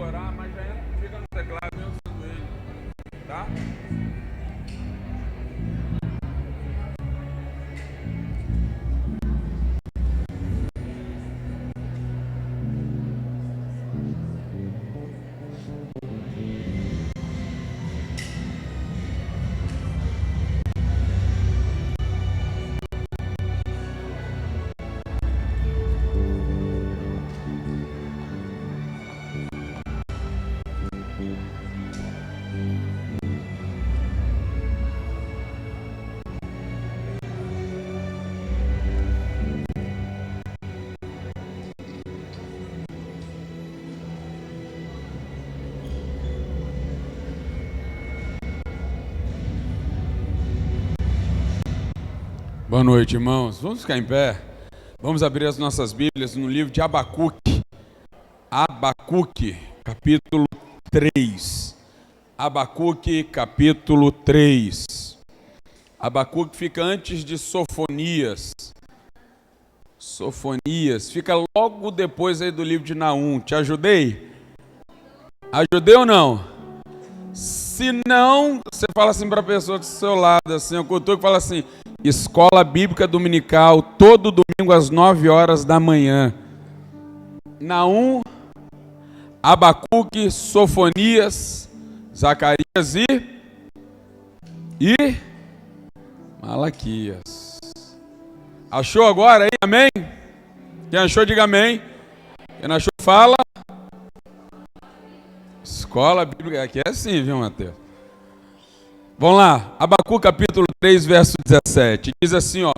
orar, mas já fica no teclado mesmo sendo ele, tá? Boa noite, irmãos. Vamos ficar em pé. Vamos abrir as nossas Bíblias no livro de Abacuque. Abacuque, capítulo 3. Abacuque, capítulo 3. Abacuque fica antes de Sofonias. Sofonias fica logo depois aí do livro de Naum. Te ajudei? Ajudei ou não? Se não, você fala assim para a pessoa do seu lado, assim, o cultor que fala assim: Escola Bíblica Dominical, todo domingo às 9 horas da manhã. Naum, Abacuque, Sofonias, Zacarias e Malaquias. Achou agora aí? Amém? Quem achou, diga amém. Quem não achou, fala. Escola Bíblica, aqui é assim, viu, Mateus? Vamos lá, Abacuque capítulo 3, verso 17, diz assim, ó: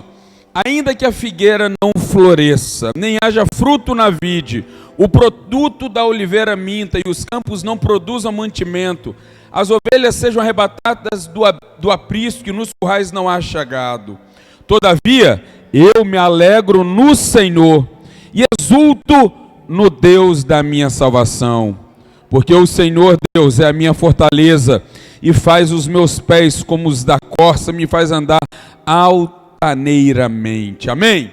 ainda que a figueira não floresça, nem haja fruto na vide, o produto da oliveira minta e os campos não produzam mantimento, as ovelhas sejam arrebatadas do aprisco e nos currais não haja gado. Todavia, eu me alegro no Senhor e exulto no Deus da minha salvação, porque o Senhor Deus é a minha fortaleza e faz os meus pés como os da corça, me faz andar altaneiramente. Amém?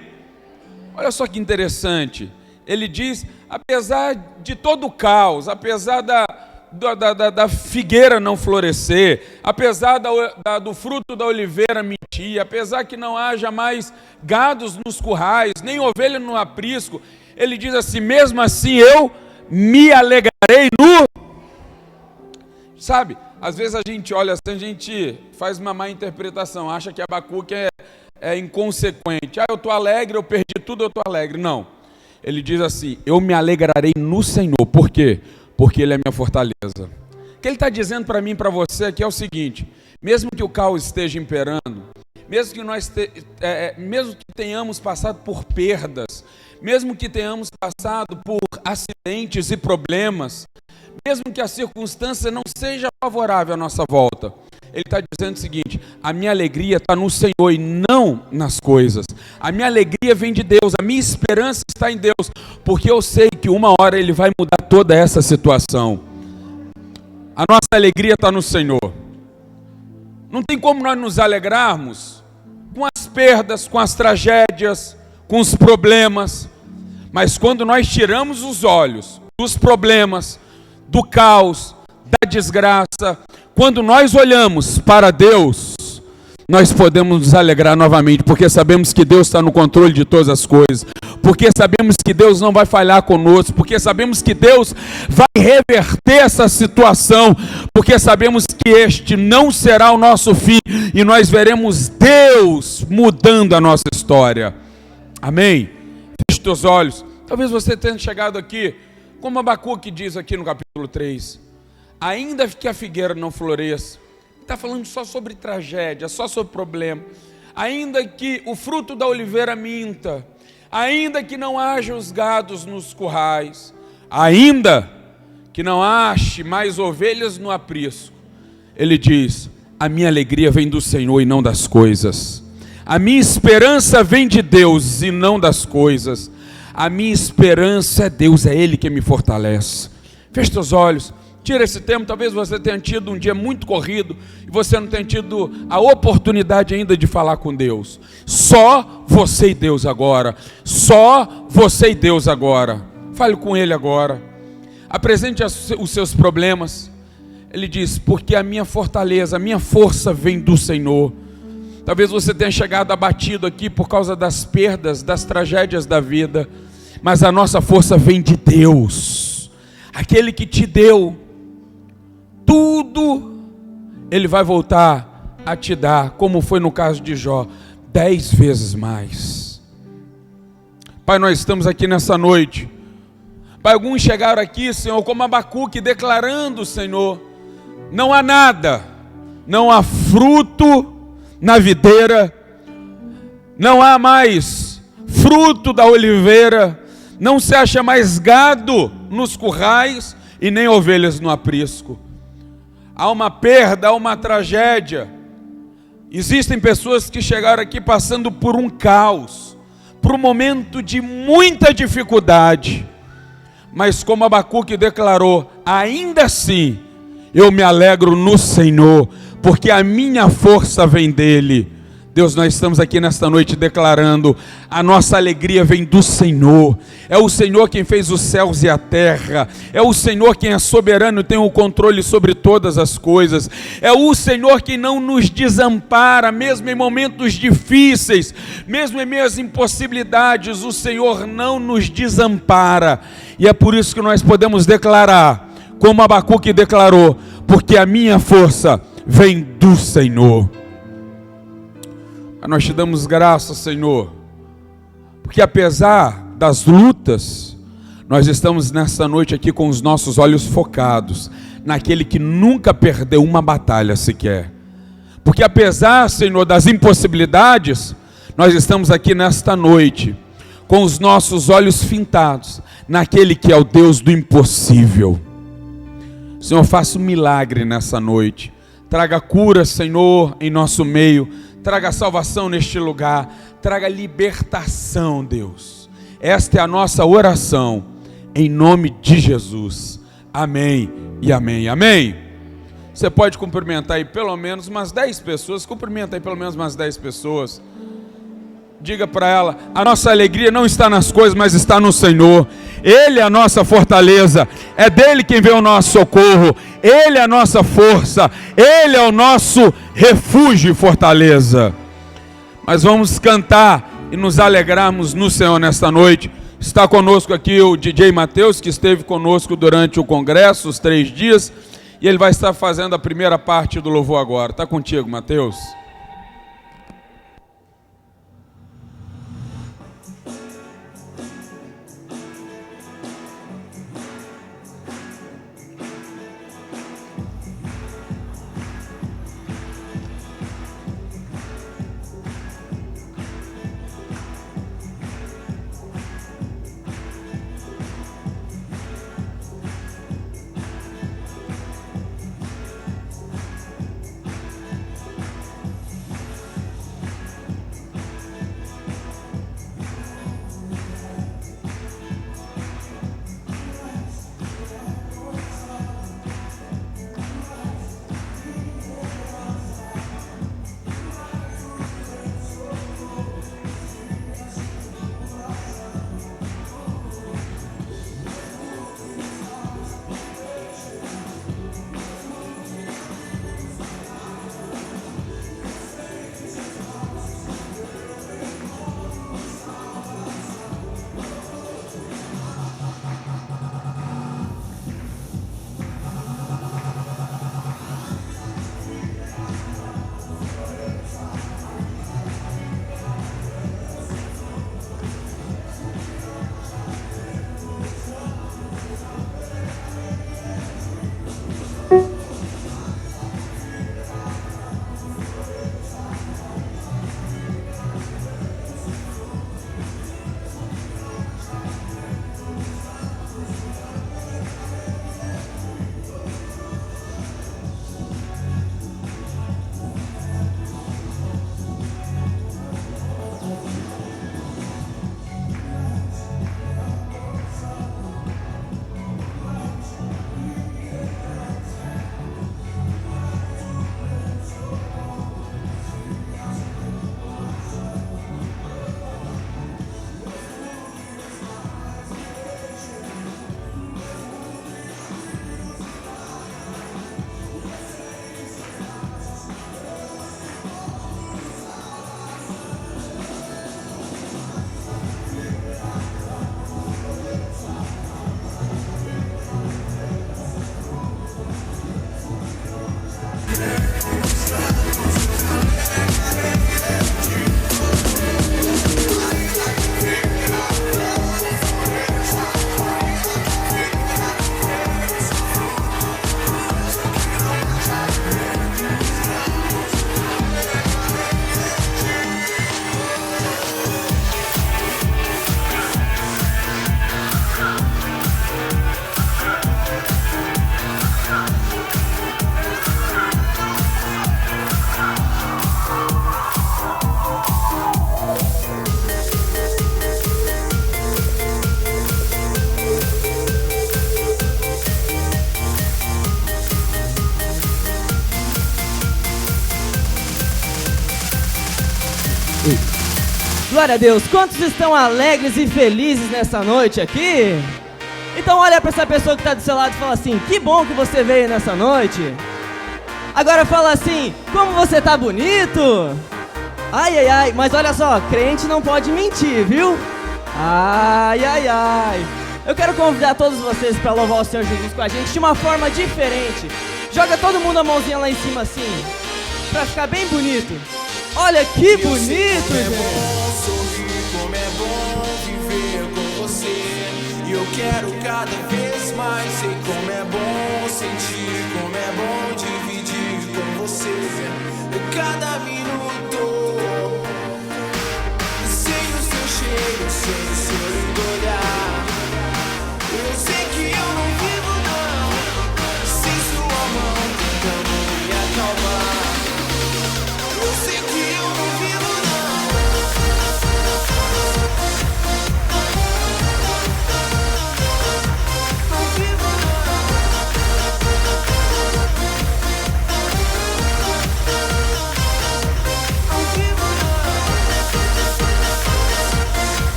Olha só que interessante. Ele diz, apesar de todo o caos, apesar da figueira não florescer, apesar do fruto da oliveira mentir, apesar que não haja mais gados nos currais, nem ovelha no aprisco, ele diz assim, mesmo assim eu me alegrarei no... Sabe, às vezes a gente olha assim, a gente faz uma má interpretação, acha que Abacuque é inconsequente. Eu estou alegre, eu perdi tudo, eu estou alegre. Não, ele diz assim, eu me alegrarei no Senhor. Por quê? Porque Ele é minha fortaleza. O que Ele está dizendo para mim e para você aqui é o seguinte, mesmo que o caos esteja imperando, mesmo que tenhamos passado por perdas, mesmo que tenhamos passado por acidentes e problemas, mesmo que a circunstância não seja favorável à nossa volta, ele está dizendo o seguinte, a minha alegria está no Senhor e não nas coisas. A minha alegria vem de Deus, a minha esperança está em Deus, porque eu sei que uma hora Ele vai mudar toda essa situação. A nossa alegria está no Senhor. Não tem como nós nos alegrarmos com as perdas, com as tragédias, com os problemas, mas quando nós tiramos os olhos dos problemas, do caos, da desgraça, quando nós olhamos para Deus, nós podemos nos alegrar novamente, porque sabemos que Deus está no controle de todas as coisas, porque sabemos que Deus não vai falhar conosco, porque sabemos que Deus vai reverter essa situação, porque sabemos que este não será o nosso fim, e nós veremos Deus mudando a nossa história. Amém? Feche teus olhos. Talvez você tenha chegado aqui, como Abacuque diz aqui no capítulo 3, ainda que a figueira não floresça, está falando só sobre tragédia, só sobre problema, ainda que o fruto da oliveira minta, ainda que não haja os gados nos currais, ainda que não ache mais ovelhas no aprisco, ele diz, a minha alegria vem do Senhor e não das coisas, a minha esperança vem de Deus e não das coisas. A minha esperança é Deus, é Ele que me fortalece. Feche teus olhos, tira esse tempo. Talvez você tenha tido um dia muito corrido e você não tenha tido a oportunidade ainda de falar com Deus. Só você e Deus agora. Só você e Deus agora. Fale com Ele agora. Apresente os seus problemas. Ele diz, porque a minha fortaleza, a minha força vem do Senhor. Talvez você tenha chegado abatido aqui por causa das perdas, das tragédias da vida, mas a nossa força vem de Deus. Aquele que te deu tudo, Ele vai voltar a te dar, como foi no caso de Jó, 10 vezes mais. Pai, nós estamos aqui nessa noite. Pai, alguns chegaram aqui, Senhor, como Abacuque, declarando, Senhor, não há nada, não há fruto na videira, não há mais fruto da oliveira, não se acha mais gado nos currais e nem ovelhas no aprisco. Há uma perda, há uma tragédia. Existem pessoas que chegaram aqui passando por um caos, por um momento de muita dificuldade, mas como Abacuque declarou, ainda assim eu me alegro no Senhor, porque a minha força vem dEle. Deus, nós estamos aqui nesta noite declarando, a nossa alegria vem do Senhor. É o Senhor quem fez os céus e a terra. É o Senhor quem é soberano e tem o controle sobre todas as coisas. É o Senhor que não nos desampara, mesmo em momentos difíceis, mesmo em meio às impossibilidades, o Senhor não nos desampara. E é por isso que nós podemos declarar, como Abacuque declarou, porque a minha força vem do Senhor. Nós te damos graças, Senhor, porque apesar das lutas, nós estamos nessa noite aqui com os nossos olhos focados naquele que nunca perdeu uma batalha sequer. Porque apesar, Senhor, das impossibilidades, nós estamos aqui nesta noite com os nossos olhos fintados naquele que é o Deus do impossível. Senhor, faça um milagre nessa noite. Traga cura, Senhor, em nosso meio. Traga salvação neste lugar. Traga libertação, Deus. Esta é a nossa oração, em nome de Jesus. Amém e amém. Amém. Você pode cumprimentar aí pelo menos umas 10 pessoas. Cumprimenta aí pelo menos umas 10 pessoas. Diga para ela, a nossa alegria não está nas coisas, mas está no Senhor. Ele é a nossa fortaleza, é dele quem vem o nosso socorro, ele é a nossa força, ele é o nosso refúgio e fortaleza. Mas vamos cantar e nos alegrarmos no Senhor nesta noite. Está conosco aqui o DJ Mateus, que esteve conosco durante o congresso, os 3 dias, e ele vai estar fazendo a primeira parte do louvor agora. Está contigo, Mateus. Glória a Deus. Quantos estão alegres e felizes nessa noite aqui? Então olha para essa pessoa que está do seu lado e fala assim: que bom que você veio nessa noite. Agora fala assim: como você tá bonito. Ai, ai, ai. Mas olha só, crente não pode mentir, viu? Ai, ai, ai. Eu quero convidar todos vocês para louvar o Senhor Jesus com a gente de uma forma diferente. Joga todo mundo a mãozinha lá em cima assim, para ficar bem bonito. Olha que bonito, gente. Como é bom viver com você. E eu quero cada vez mais. Sei como é bom sentir, como é bom dividir com você. Cada minuto, sem o seu cheiro, sem o seu lindo olhar. Eu sei que eu não vivo não, sem sua mão tentando me acalmar. Eu sei que eu não vivo não.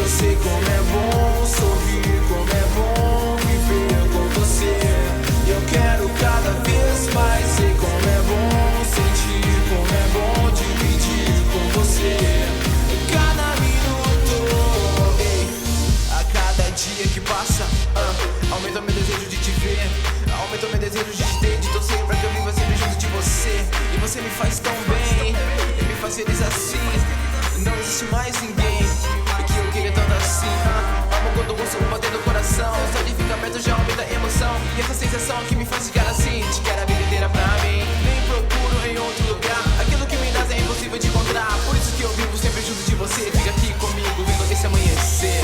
Sei como é bom sorrir, como é bom viver com você. Eu quero cada vez mais. Sei como é bom sentir, como é bom dividir com você. Cada minuto, a cada dia que passa, aumenta meu desejo de te ver, aumenta meu desejo de te ter, de torcer pra que eu viva sempre junto de você. E você me faz tão bem, e me faz feliz assim. Não existe mais ninguém que eu queria tanto assim. Amo quando ouço o bater do coração. Só de ficar perto já aumenta a emoção. E essa sensação que me faz ficar assim, te quero a vida inteira pra mim. Nem procuro em outro lugar, aquilo que me dá é impossível de encontrar. Por isso que eu vivo sempre junto de você. Fica aqui comigo, vendo esse amanhecer.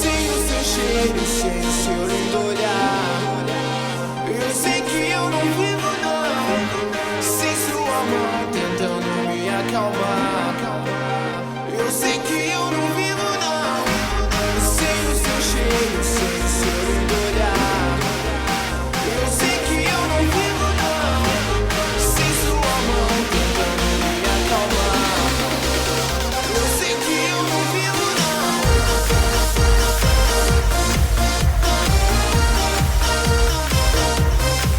Sem o seu cheiro, sem o seu lindo olhar. Eu sei que eu não vivo não, sem sua mão tentando me acalmar. Eu sei que eu não vivo não, sem o seu cheiro, sem o seu lindo olhar. Eu sei que eu não vivo não, sem sua mão tentando me acalmar. Eu sei que eu não vivo não.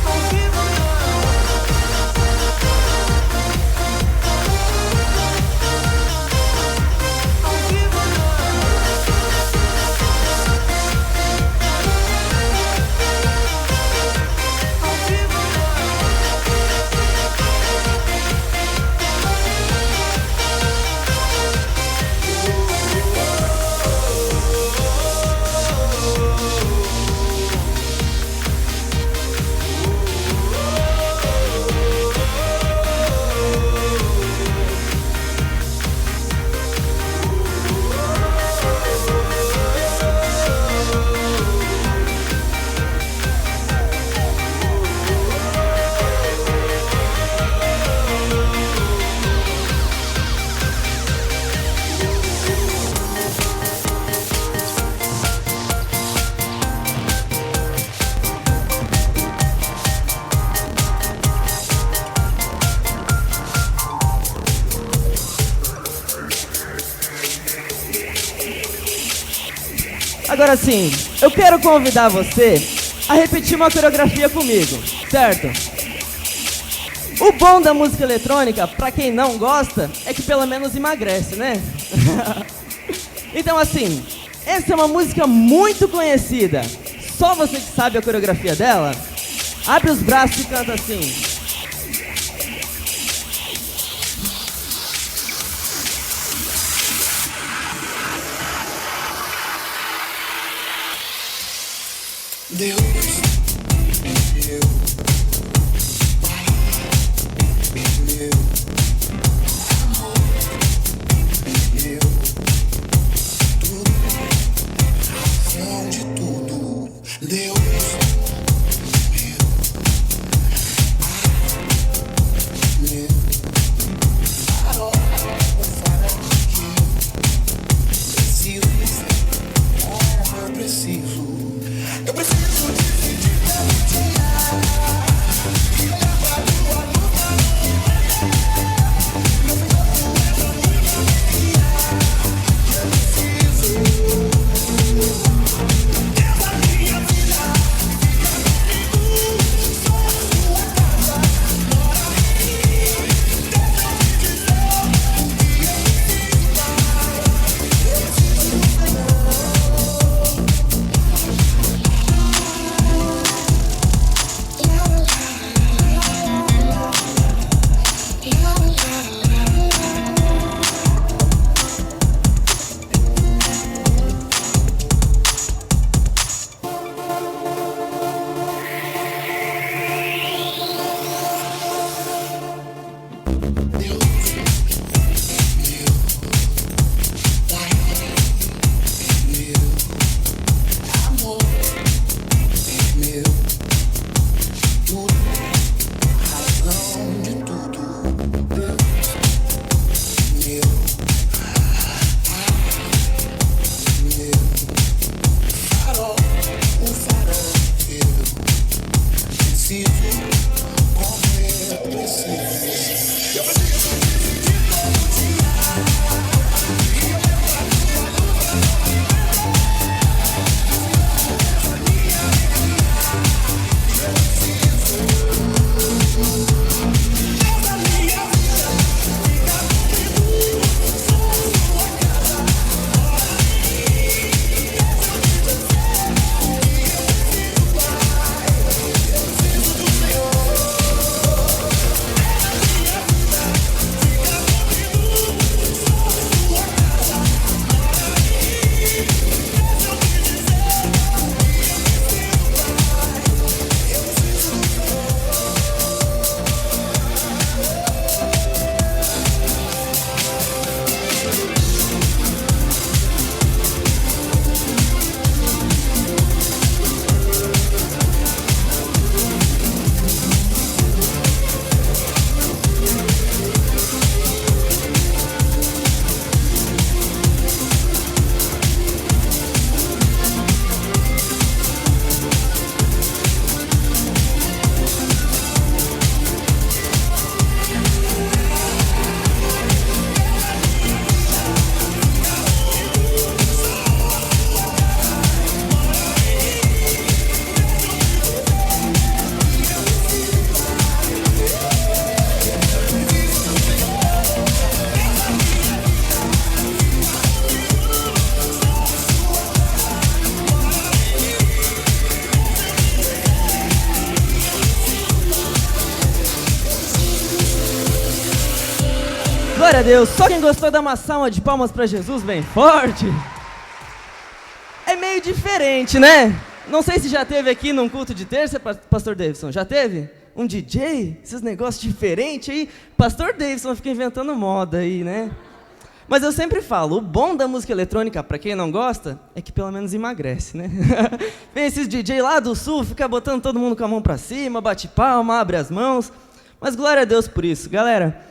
Não vivo Agora sim, eu quero convidar você a repetir uma coreografia comigo, certo? O bom da música eletrônica, pra quem não gosta, é que pelo menos emagrece, né? Então assim, essa é uma música muito conhecida. Só você que sabe a coreografia dela, abre os braços e canta assim. Deus, Deus, Glória a Deus. Só quem gostou dá uma salva de palmas pra Jesus bem forte. É meio diferente, né? Não sei se já teve aqui num culto de terça, Pastor Davidson. Já teve? Um DJ? Esses negócios diferentes aí. Pastor Davidson fica inventando moda aí, né? Mas eu sempre falo, o bom da música eletrônica, pra quem não gosta, é que pelo menos emagrece, né? Vem esses DJ lá do sul, fica botando todo mundo com a mão pra cima, bate palma, abre as mãos. Mas glória a Deus por isso. Galera,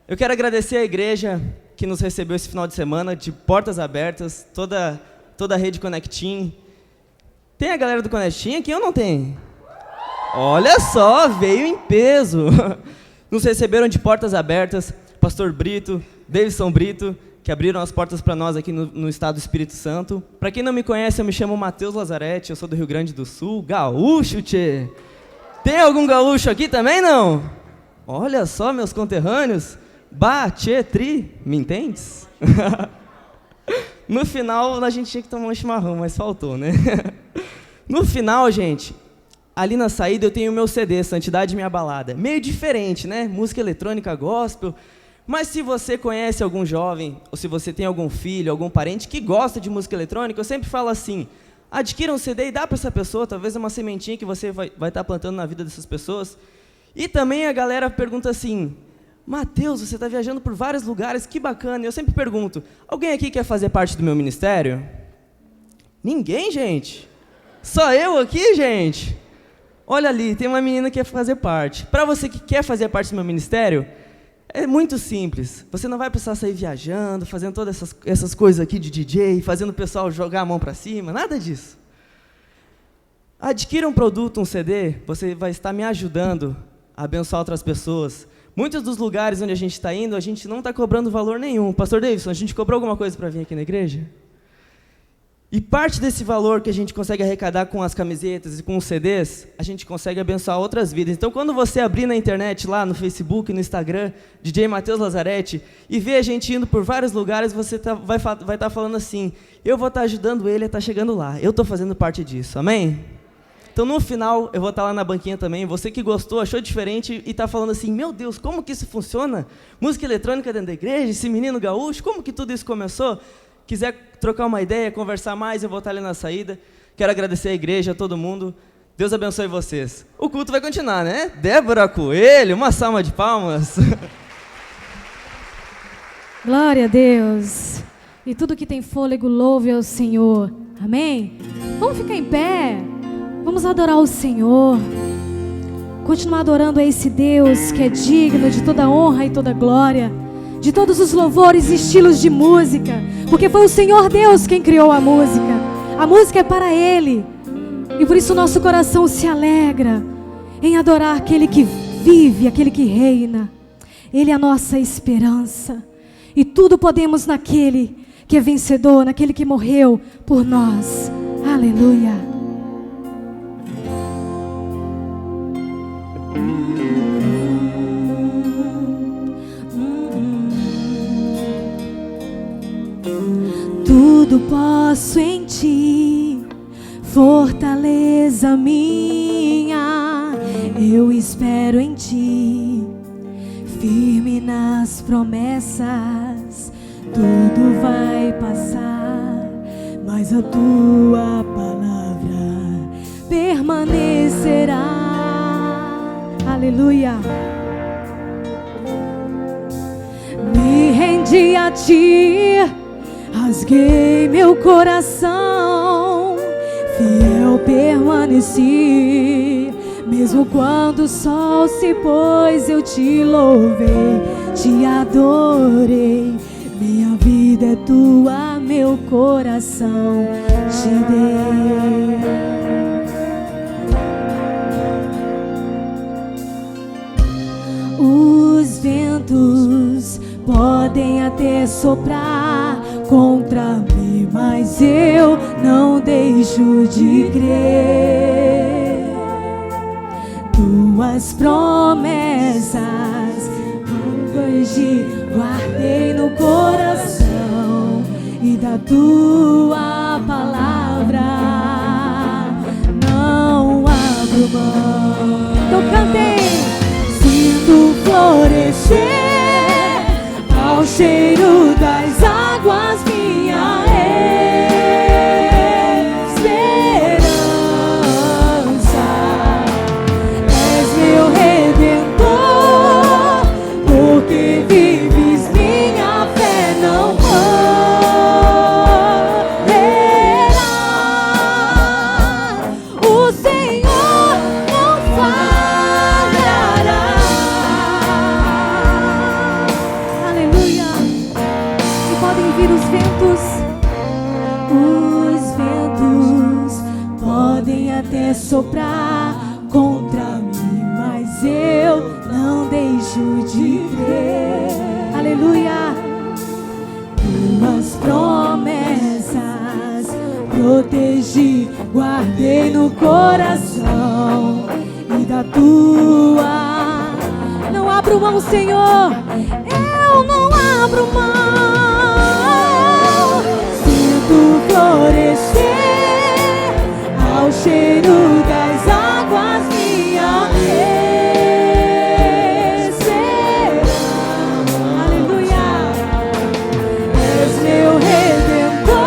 eu quero agradecer a igreja que nos recebeu esse final de semana, de portas abertas, toda a rede Conectim. Tem a galera do Conectim aqui ou não tem? Olha só, veio em peso. Nos receberam de portas abertas, Pastor Brito, Davidson Brito, que abriram as portas para nós aqui no estado do Espírito Santo. Para quem não me conhece, eu me chamo Matheus Lazarete, eu sou do Rio Grande do Sul, gaúcho, tchê. Tem algum gaúcho aqui também, não? Olha só, meus conterrâneos. Bah, tchê, tri, me entendes? No final, a gente tinha que tomar um chimarrão, mas faltou, né? No final, gente, ali na saída eu tenho o meu CD, Santidade Minha Balada. Meio diferente, né? Música eletrônica, gospel. Mas se você conhece algum jovem, ou se você tem algum filho, algum parente que gosta de música eletrônica, eu sempre falo assim, adquira um CD e dá para essa pessoa, talvez é uma sementinha que você vai estar plantando na vida dessas pessoas. E também a galera pergunta assim, Matheus, você está viajando por vários lugares, que bacana. Eu sempre pergunto, alguém aqui quer fazer parte do meu ministério? Ninguém, gente? Só eu aqui, gente? Olha ali, tem uma menina que quer fazer parte. Para você que quer fazer parte do meu ministério, é muito simples. Você não vai precisar sair viajando, fazendo todas essas coisas aqui de DJ, fazendo o pessoal jogar a mão para cima, nada disso. Adquira um produto, um CD, você vai estar me ajudando a abençoar outras pessoas. Muitos dos lugares onde a gente está indo, a gente não está cobrando valor nenhum. Pastor Davidson, a gente cobrou alguma coisa para vir aqui na igreja? E parte desse valor que a gente consegue arrecadar com as camisetas e com os CDs, a gente consegue abençoar outras vidas. Então, quando você abrir na internet, lá no Facebook, no Instagram, DJ Matheus Lazarete, e ver a gente indo por vários lugares, você vai estar falando assim, eu vou estar ajudando ele a estar chegando lá. Eu estou fazendo parte disso. Amém? Então, no final, eu vou estar lá na banquinha também. Você que gostou, achou diferente e está falando assim, meu Deus, como que isso funciona? Música eletrônica dentro da igreja, esse menino gaúcho, como que tudo isso começou? Quiser trocar uma ideia, conversar mais, eu vou estar ali na saída. Quero agradecer a igreja, a todo mundo. Deus abençoe vocês. O culto vai continuar, né? Débora Coelho, uma salva de palmas. Glória a Deus. E tudo que tem fôlego, louve ao Senhor. Amém? Vamos ficar em pé. Vamos adorar o Senhor. Continuar adorando a esse Deus que é digno de toda honra e toda glória, de todos os louvores e estilos de música, porque foi o Senhor Deus quem criou a música. A música é para Ele. E por isso nosso coração se alegra em adorar aquele que vive, aquele que reina. Ele é a nossa esperança. E tudo podemos naquele que é vencedor, naquele que morreu por nós. Aleluia. Tudo posso em ti, fortaleza minha. Eu espero em ti, firme nas promessas. Tudo vai passar, mas a tua palavra permanecerá. Aleluia. Me rendi a ti, rasguei meu coração, fiel permaneci. Mesmo quando o sol se pôs, eu te louvei, te adorei. Minha vida é tua, meu coração te dei. Os ventos podem até soprar contra mim, mas eu não deixo de crer. Tuas promessas hoje guardei no coração, e da tua palavra não abro mão. Então cantem. Sinto florescer ao cheiro das águas minha esperança. És meu redentor, porque vives minha fé não morrerá. O Senhor não falhará. Aleluia. E podem vir os ventos podem até soprar contra mim, mas eu não deixo de crer. Aleluia. Tuas promessas protegi, guardei no coração, e da tua não abro mão, Senhor. Eu não abro mão. Sinto florescer ao cheiro das águas minha esperança. Aleluia. És meu redentor,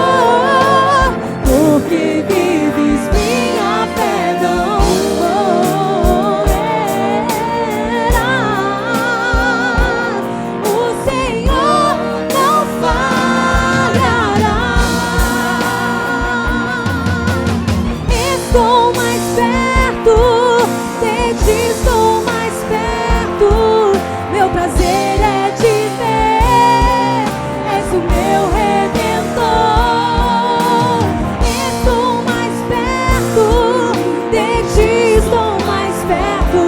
porque vives minha fé não morrerá. O Senhor não falhará. Estou mais perto de ti, estou mais perto. Meu prazer é te ver, és o meu redentor. Estou mais perto de ti, estou mais perto.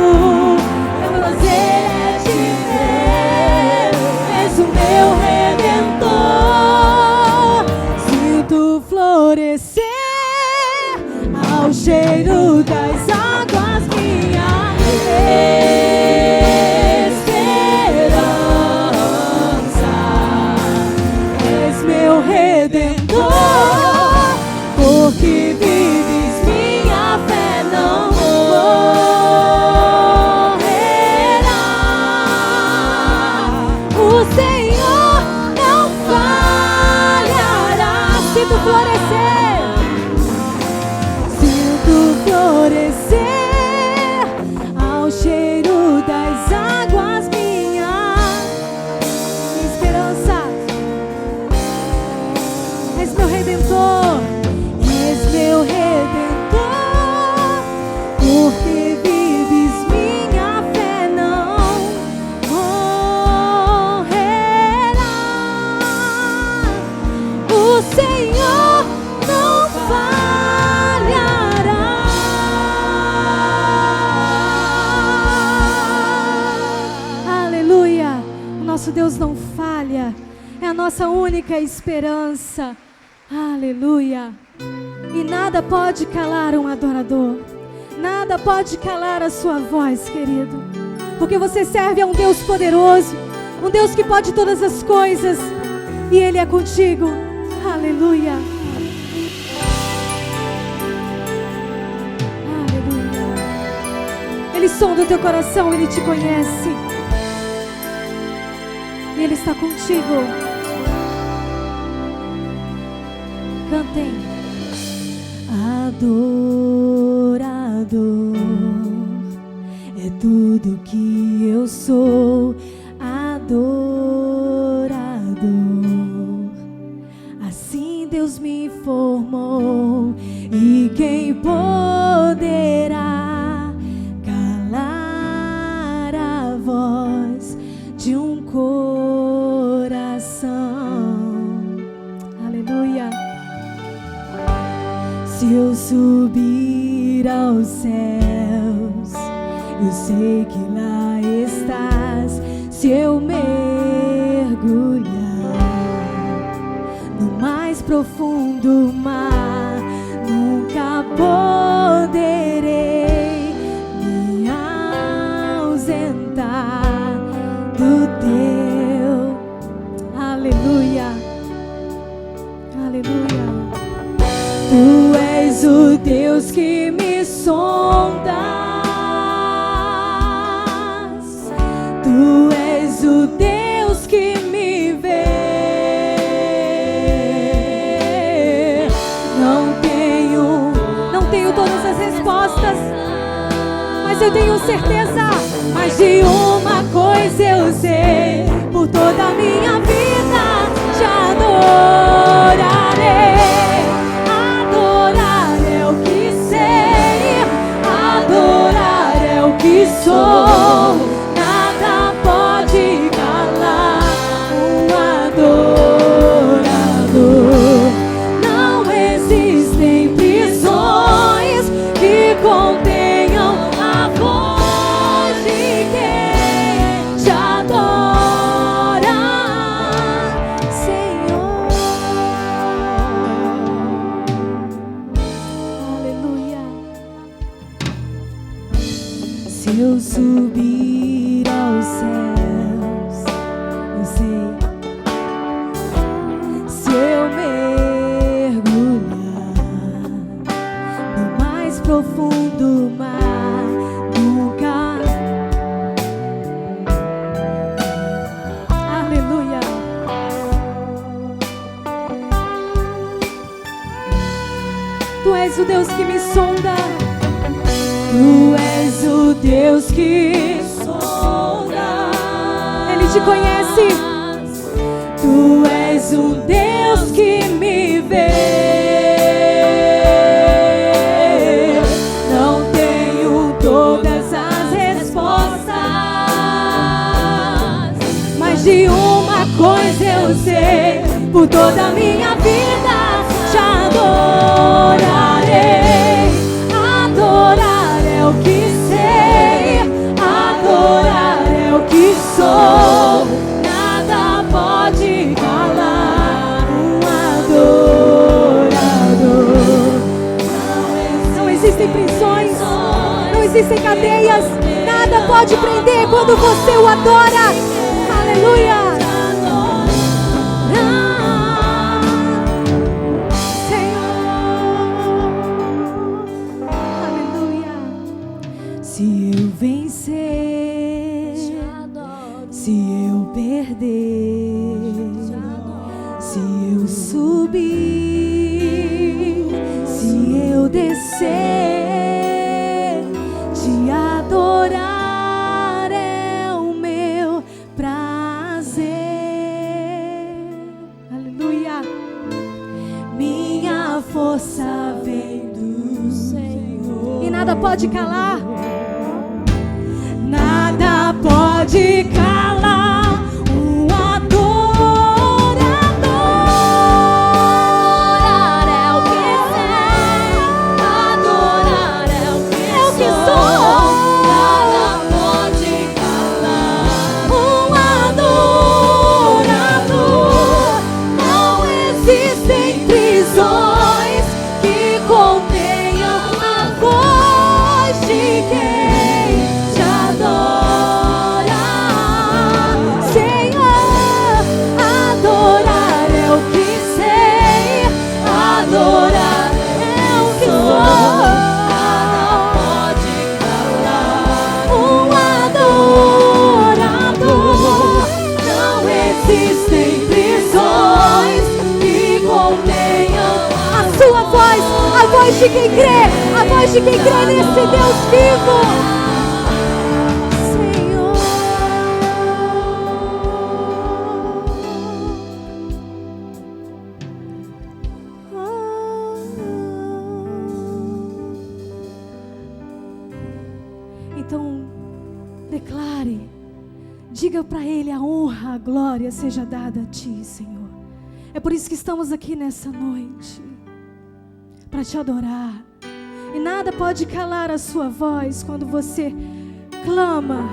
Meu prazer é te ver, és o meu redentor. Sinto florescer ao cheiro das águas minha esperança. És meu redentor, porque vives minha fé não morrerá. O Senhor não falhará. Sinto florescer, sinto florescer ao cheiro das águas minha esperança. Deus não falha, é a nossa única esperança. Aleluia. E nada pode calar um adorador, nada pode calar a sua voz, querido, porque você serve a um Deus poderoso, um Deus que pode todas as coisas, e Ele é contigo. Aleluia. Aleluia. Ele sonda o teu coração, Ele te conhece, e Ele está contigo. Cantem. Adorador é tudo que eu sou. Adorador, assim Deus me formou. E quem poderá calar a voz de um coração? Aleluia. Se eu subir aos céus, eu sei que lá estás. Se eu mergulhar no mais profundo mar, nunca poderei me ausentar do teu. Aleluia, aleluia. Tu és o Deus que me sondas, Tu és o Deus que me vê. Não tenho todas as respostas, mas eu tenho certeza, mais de uma coisa eu sei, por toda a minha vida te adorarei. Que sou, nada pode calar um adorador. Não existem prisões que contenham a voz de quem te adora, Senhor. Aleluia. Se eu subir aos céus, eu sei. Se eu mergulhar no mais profundo mar, nunca. Aleluia. Tu és o Deus que me sonda. Tu és o Deus que sonda. Ele te conhece. Tu és o Deus que me vê. Não tenho todas as respostas, mas de uma coisa eu sei, por toda a minha vida te adorarei. Adorar é o que sei, adorar é o que sou. Nada pode calar um adorador. Não existem prisões, não existem cadeias, nada pode prender quando você o adora. Aleluia. Se eu vencer, se eu perder, se eu subir, se eu descer, te adorar é o meu prazer. Aleluia. Minha força vem do Senhor, e nada pode calar. Nada pode calar um adorador. Adorar é o que sei, adorar é o que sou. Nada pode calar um adorador. a voz de quem crê, a voz de quem crê nesse Deus vivo. Então, declare, diga para Ele: a honra, a glória seja dada a Ti, Senhor. É por isso que estamos aqui nessa noite, para Te adorar. E nada pode calar a sua voz quando você clama,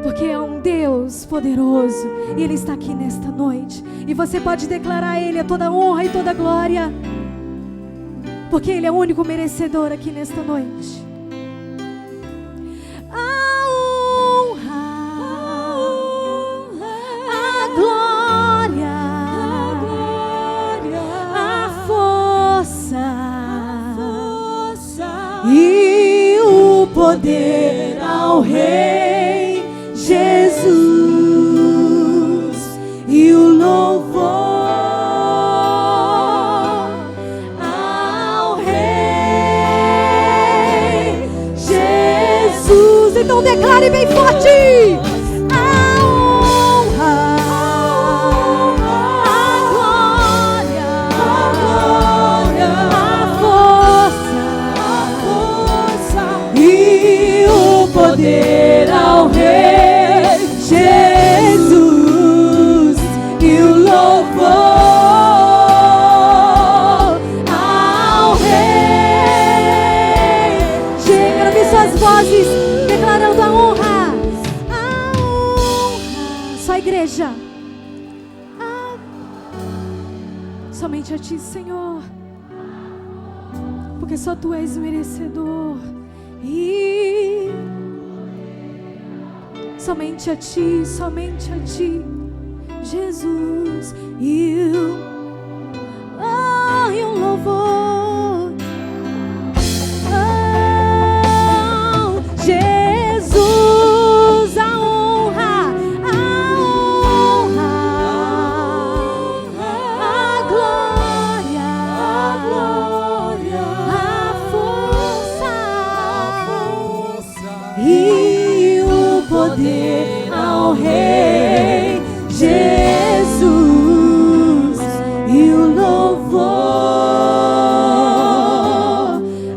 porque é um Deus poderoso e Ele está aqui nesta noite. E você pode declarar a Ele a toda honra e toda glória, porque Ele é o único merecedor aqui nesta noite. E o poder ao Rei Jesus, e o louvor ao Rei Jesus. Então declare bem forte: poder ao Rei Jesus, e o louvor ao Rei Jesus. Quero ouvir suas vozes declarando a honra, só a igreja, somente a Ti, Senhor, porque só Tu és merecedor. E somente a Ti, Jesus, e o louvor, Jesus, a honra, a glória, a força e o poder ao Rei Jesus, e o louvor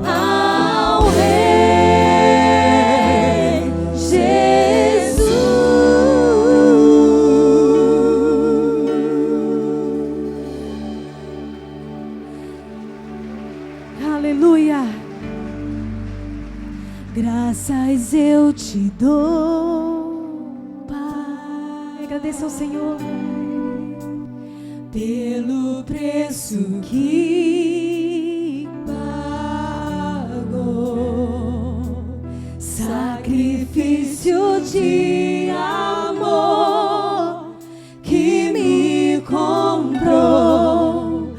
ao Rei Jesus. Aleluia. Graças eu te dou, Pai. Agradeça ao Senhor pelo preço que pagou, sacrifício de amor que me comprou,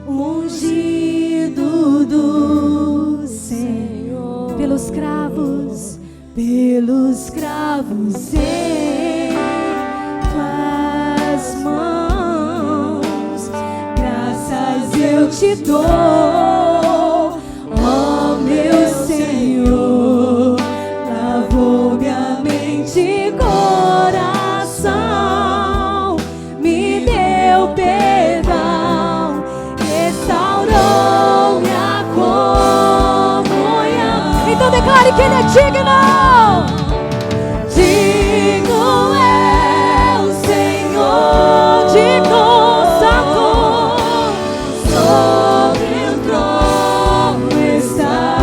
ungido do Senhor, pelos cravos em tuas mãos. Graças eu te dou, ó meu Senhor. Lavou minha mente e coração, me deu perdão, restaurou minha comunhão. Então declare que Ele é digno. Digno é o Senhor de constator, sobre o trono está,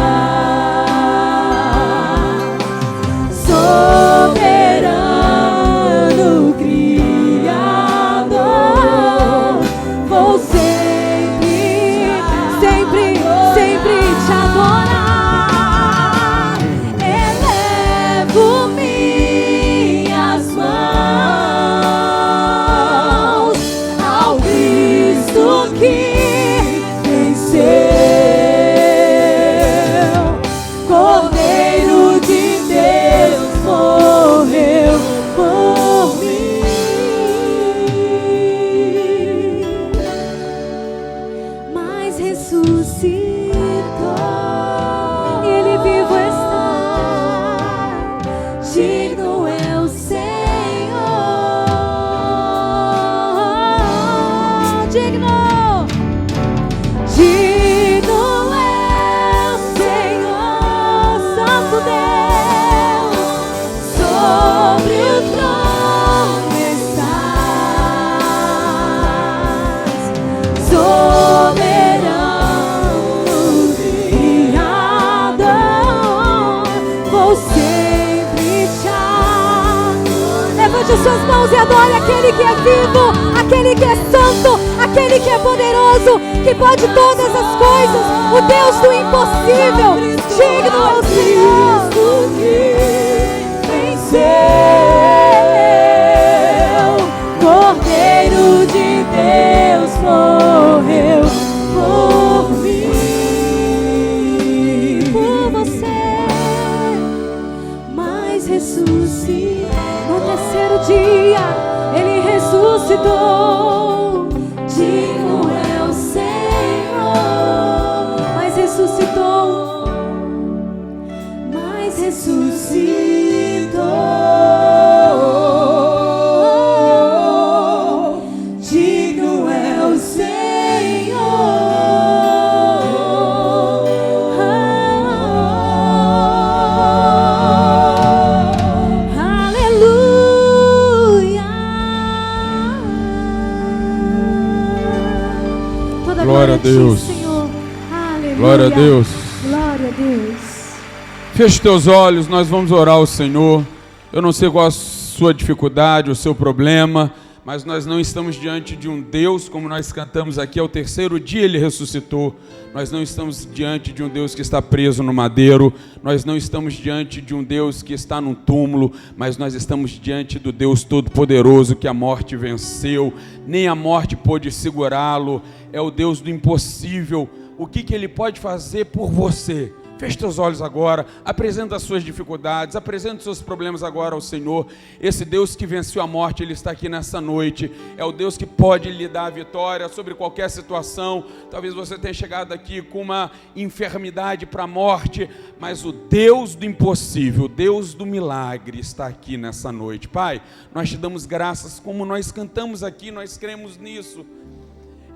soberano Criador. Vou sempre, sempre, sempre te adorar. mãos e adore aquele que é vivo, aquele que é santo, aquele que é poderoso, que pode todas as coisas, o Deus do impossível. Digno é o Senhor. Cordeiro de Deus morreu por mim, Por você, mas ressuscitou. No terceiro dia ele ressuscitou. Digno é o Senhor, mas ressuscitou, mas ressuscitou. Digno é o Senhor. aleluia. Toda Glória a ti, Deus. Senhor. Aleluia. Glória a Deus. Glória a Deus. Feche teus olhos, nós vamos orar ao Senhor. Eu não sei qual a sua dificuldade, o seu problema, mas nós não estamos diante de um Deus, como nós cantamos aqui, ao terceiro dia ele ressuscitou. Nós não estamos diante de um Deus que está preso no madeiro, nós não estamos diante de um Deus que está num túmulo, mas nós estamos diante do Deus Todo-Poderoso, que a morte venceu, nem a morte pôde segurá-lo, é o Deus do impossível. O que ele pode fazer por você? Feche teus olhos agora, apresenta as suas dificuldades, apresenta os seus problemas agora ao Senhor. Esse Deus que venceu a morte, Ele está aqui nessa noite. É o Deus que pode lhe dar a vitória sobre qualquer situação. Talvez você tenha chegado aqui com uma enfermidade para a morte, mas o Deus do impossível, o Deus do milagre está aqui nessa noite. Pai, nós te damos graças, como nós cantamos aqui, nós cremos nisso.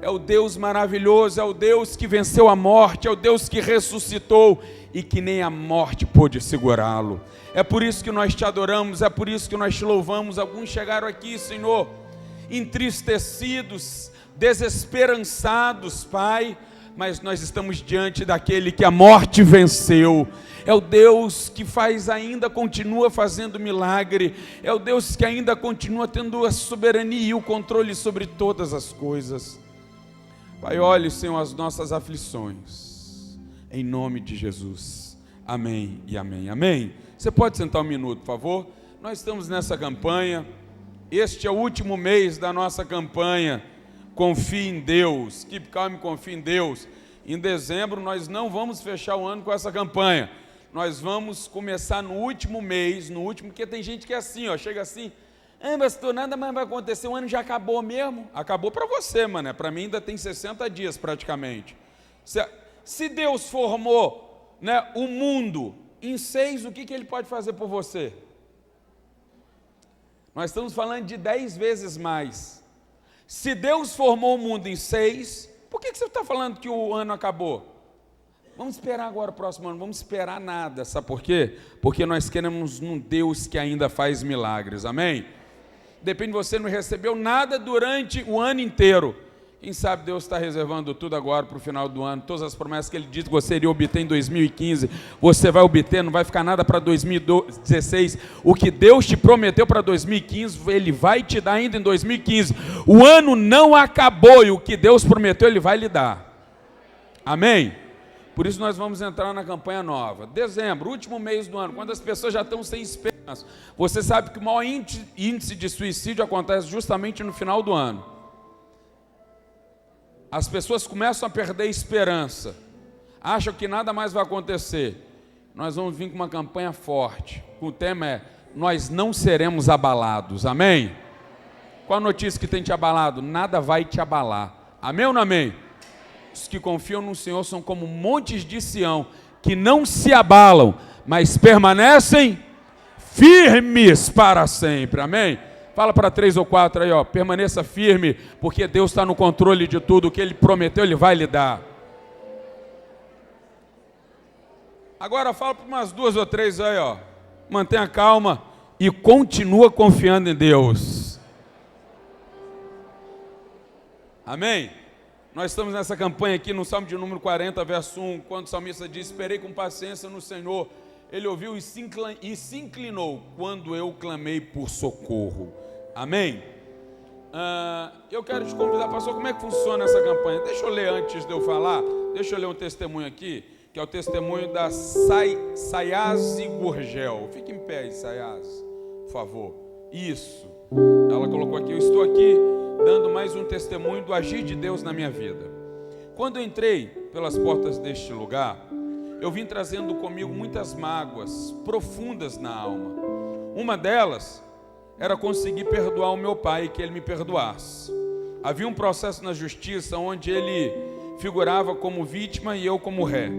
É o Deus maravilhoso, é o Deus que venceu a morte, é o Deus que ressuscitou e que nem a morte pôde segurá-lo. É por isso que nós te adoramos, é por isso que nós te louvamos. Alguns chegaram aqui, Senhor, entristecidos, desesperançados, Pai, mas nós estamos diante daquele que a morte venceu. É o Deus que ainda continua fazendo milagre, é o Deus que ainda continua tendo a soberania e o controle sobre todas as coisas. Pai, olhe, Senhor, as nossas aflições, em nome de Jesus, amém e amém, amém. Você pode sentar um minuto, por favor? Nós estamos nessa campanha, este é o último mês da nossa campanha, Confie em Deus, Keep Calm, Confie em Deus. Em dezembro nós não vamos fechar o ano com essa campanha, nós vamos começar no último mês, porque tem gente que é assim, ó, chega assim, pastor, nada mais vai acontecer, o ano já acabou mesmo. Acabou para você, mano, para mim ainda tem 60 dias praticamente. Se Deus formou, né, o mundo em 6, o que ele pode fazer por você? Nós estamos falando de 10 vezes mais. Se Deus formou o mundo em 6, por que você está falando que o ano acabou? Vamos esperar agora o próximo ano, vamos esperar nada, sabe por quê? Porque nós queremos um Deus que ainda faz milagres, amém? Depende de você, não recebeu nada durante o ano inteiro. Quem sabe Deus está reservando tudo agora para o final do ano. Todas as promessas que Ele disse que você iria obter em 2015, você vai obter, não vai ficar nada para 2016. O que Deus te prometeu para 2015, Ele vai te dar ainda em 2015. O ano não acabou e o que Deus prometeu, Ele vai lhe dar. Amém? Por isso nós vamos entrar na campanha nova. Dezembro, último mês do ano, quando as pessoas já estão sem esperança. Você sabe que o maior índice de suicídio acontece justamente no final do ano. As pessoas começam a perder esperança, acham que nada mais vai acontecer. Nós vamos vir com uma campanha forte. O tema é: nós não seremos abalados. Amém? Qual a notícia que tem te abalado? Nada vai te abalar. Amém ou não amém? Os que confiam no Senhor são como montes de Sião, que não se abalam, mas permanecem firmes para sempre. Amém? Fala para 3 ou 4 aí, ó, permaneça firme, porque Deus está no controle de tudo. O que Ele prometeu, Ele vai lhe dar. Agora fala para umas 2 ou 3 aí, ó, mantenha calma e continua confiando em Deus. Amém? Nós estamos nessa campanha aqui no Salmo de número 40, verso 1, quando o salmista diz: esperei com paciência no Senhor, Ele ouviu e se inclinou quando eu clamei por socorro. Amém? Eu quero te convidar, pastor, como é que funciona essa campanha? Deixa eu ler antes de eu falar, deixa eu ler um testemunho aqui, que é o testemunho da Sayazi Gurgel. Fique em pé aí, Sayazi, por favor. Isso. Ela colocou aqui, eu estou aqui dando mais um testemunho do agir de Deus na minha vida. Quando eu entrei pelas portas deste lugar, eu vim trazendo comigo muitas mágoas profundas na alma. Uma delas era conseguir perdoar o meu pai e que ele me perdoasse. Havia um processo na justiça onde ele figurava como vítima e eu como ré.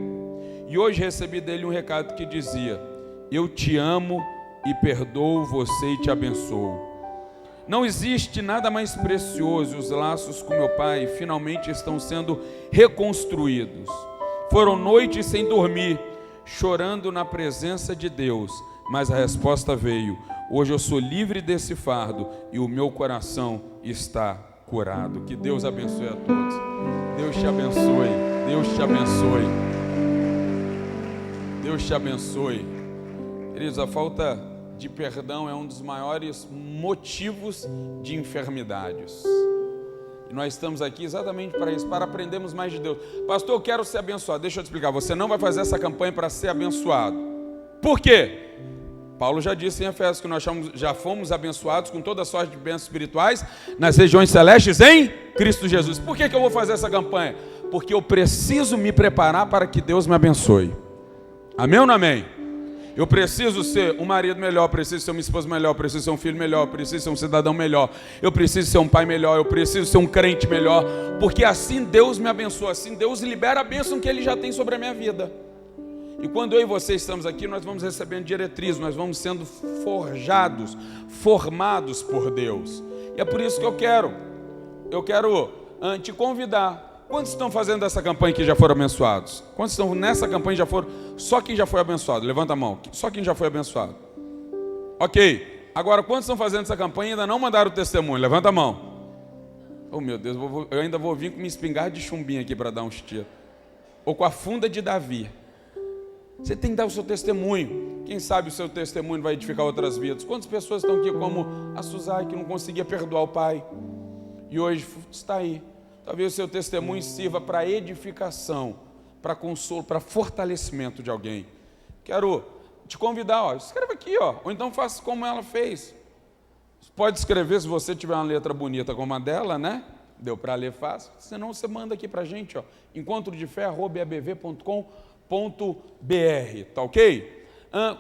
E hoje recebi dele um recado que dizia: eu te amo e perdoo você e te abençoo. Não existe nada mais precioso. Os laços com meu pai finalmente estão sendo reconstruídos. Foram noites sem dormir, chorando na presença de Deus, mas a resposta veio. Hoje eu sou livre desse fardo e o meu coração está curado. Que Deus abençoe a todos. Deus te abençoe. Deus te abençoe. Deus te abençoe. Queridos, a falta de perdão é um dos maiores motivos de enfermidades. E nós estamos aqui exatamente para isso, para aprendermos mais de Deus. Pastor, eu quero ser abençoado. Deixa eu te explicar. Você não vai fazer essa campanha para ser abençoado. Por quê? Paulo já disse em Efésios que nós já fomos abençoados com toda sorte de bênçãos espirituais nas regiões celestes em Cristo Jesus. Por que eu vou fazer essa campanha? Porque eu preciso me preparar para que Deus me abençoe. Amém ou não amém? Eu preciso ser um marido melhor, preciso ser uma esposa melhor, preciso ser um filho melhor, preciso ser um cidadão melhor, eu preciso ser um pai melhor, eu preciso ser um crente melhor, porque assim Deus me abençoa, assim Deus libera a bênção que Ele já tem sobre a minha vida. E quando eu e você estamos aqui, nós vamos recebendo diretrizes, nós vamos sendo forjados, formados por Deus. E é por isso que eu quero te convidar. Quantos estão fazendo essa campanha que já foram abençoados? Quantos estão nessa campanha já foram? Só quem já foi abençoado, levanta a mão. Só quem já foi abençoado. Ok. Agora, quantos estão fazendo essa campanha e ainda não mandaram o testemunho? Levanta a mão. Oh meu Deus, eu ainda vou vir com minha espingarda de chumbinho aqui para dar uns tiros. Ou com a funda de Davi. Você tem que dar o seu testemunho. Quem sabe o seu testemunho vai edificar outras vidas. Quantas pessoas estão aqui como a Suzai, que não conseguia perdoar o pai e hoje está aí. Talvez o seu testemunho sirva para edificação, para consolo, para fortalecimento de alguém. Quero te convidar, escreva aqui, ou então faça como ela fez. Pode escrever se você tiver uma letra bonita como a dela, né? Deu para ler fácil. Senão você manda aqui para a gente, encontrodefé@abv.com.br, tá ok?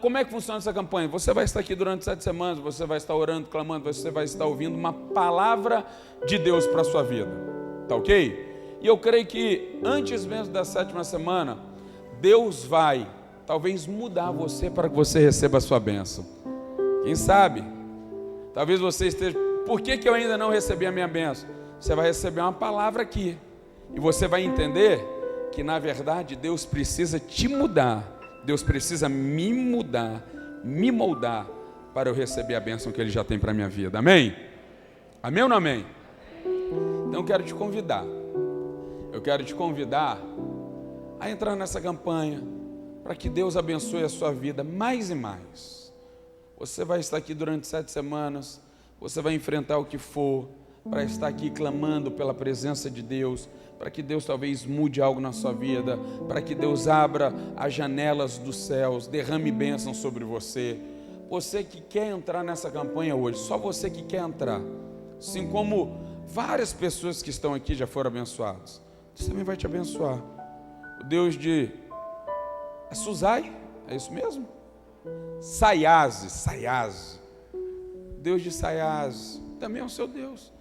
Como é que funciona essa campanha? Você vai estar aqui durante 7 semanas, você vai estar orando, clamando, você vai estar ouvindo uma palavra de Deus para a sua vida, tá ok? E eu creio que antes mesmo da 7ª semana, Deus vai talvez mudar você para que você receba a sua bênção. Quem sabe? Talvez você esteja, por que eu ainda não recebi a minha bênção? Você vai receber uma palavra aqui e você vai entender que na verdade Deus precisa te mudar, Deus precisa me mudar, me moldar para eu receber a bênção que Ele já tem para a minha vida. Amém? Amém ou não amém? Então eu quero te convidar a entrar nessa campanha para que Deus abençoe a sua vida mais e mais. Você vai estar aqui durante 7 semanas, você vai enfrentar o que for, para estar aqui clamando pela presença de Deus, para que Deus talvez mude algo na sua vida, para que Deus abra as janelas dos céus, derrame bênção sobre você. Você que quer entrar nessa campanha hoje, só você que quer entrar, assim como várias pessoas que estão aqui já foram abençoadas, Deus também vai te abençoar. O Deus de Suzai, é isso mesmo? Sayazi, Deus de Sayazi, também é o seu Deus.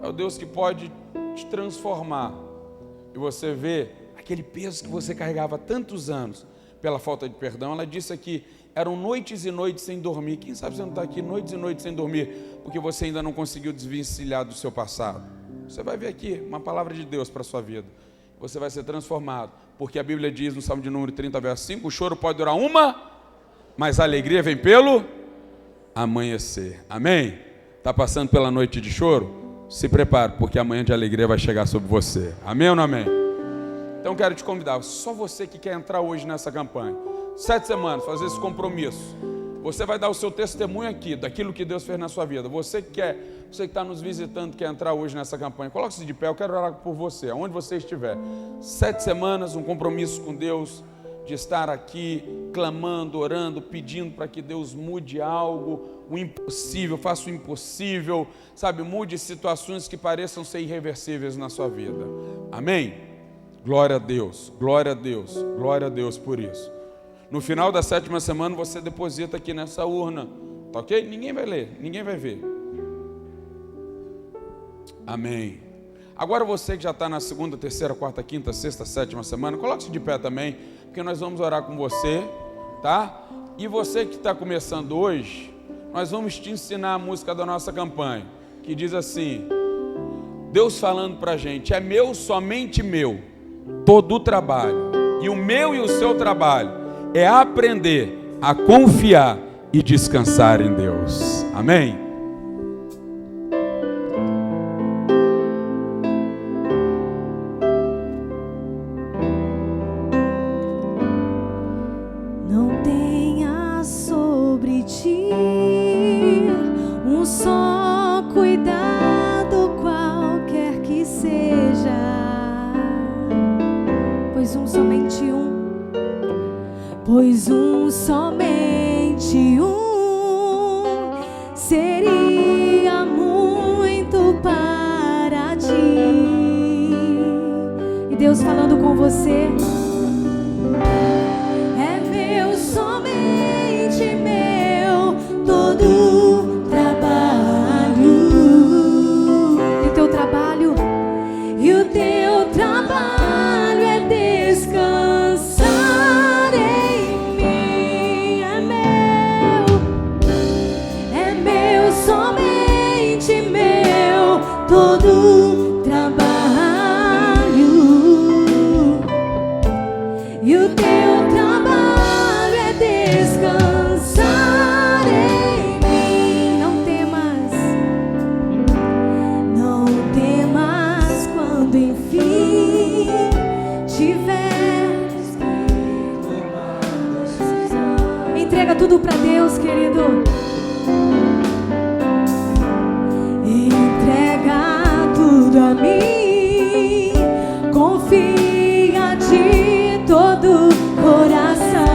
É o Deus que pode te transformar. E você vê aquele peso que você carregava há tantos anos pela falta de perdão. Ela disse aqui, eram noites e noites sem dormir. Quem sabe você não está aqui noites e noites sem dormir porque você ainda não conseguiu desvencilhar do seu passado. Você vai ver aqui uma palavra de Deus para a sua vida. Você vai ser transformado. Porque a Bíblia diz no Salmo de número 30, verso 5, o choro pode durar mas a alegria vem pelo amanhecer. Amém? Está passando pela noite de choro? Se prepare, porque amanhã de alegria vai chegar sobre você. Amém ou não amém? Então quero te convidar, só você que quer entrar hoje nessa campanha. 7 semanas, fazer esse compromisso. Você vai dar o seu testemunho aqui, daquilo que Deus fez na sua vida. Você que está nos visitando, quer entrar hoje nessa campanha, coloque-se de pé, eu quero orar por você, aonde você estiver. 7 semanas, um compromisso com Deus, de estar aqui, clamando, orando, pedindo para que Deus mude algo, o impossível, faça o impossível, sabe, mude situações que pareçam ser irreversíveis na sua vida. Amém? Glória a Deus, glória a Deus, glória a Deus por isso. No final da 7ª semana, você deposita aqui nessa urna, tá ok? Ninguém vai ler, ninguém vai ver. Amém. Agora você que já está na 2ª, 3ª, 4ª, 5ª, 6ª, 7ª semana, coloque-se de pé também, porque nós vamos orar com você, tá? E você que está começando hoje, nós vamos te ensinar a música da nossa campanha, que diz assim, Deus falando para a gente, é meu, somente meu, todo o trabalho, e o meu e o seu trabalho, é aprender a confiar e descansar em Deus. Amém? Não tenha sobre ti um só cuidado, qualquer que seja, pois somente um seria muito para ti. E Deus falando com você, é meu, somente meu, todo trabalho. E o teu trabalho é descansar em mim. É meu, somente meu, todo trabalho. E o teu trabalho é descansar em mim. Não temas quando enfim tiveres que tomar decisão. Entrega tudo pra Deus, querido. Entrega tudo a mim. Confia de todo coração.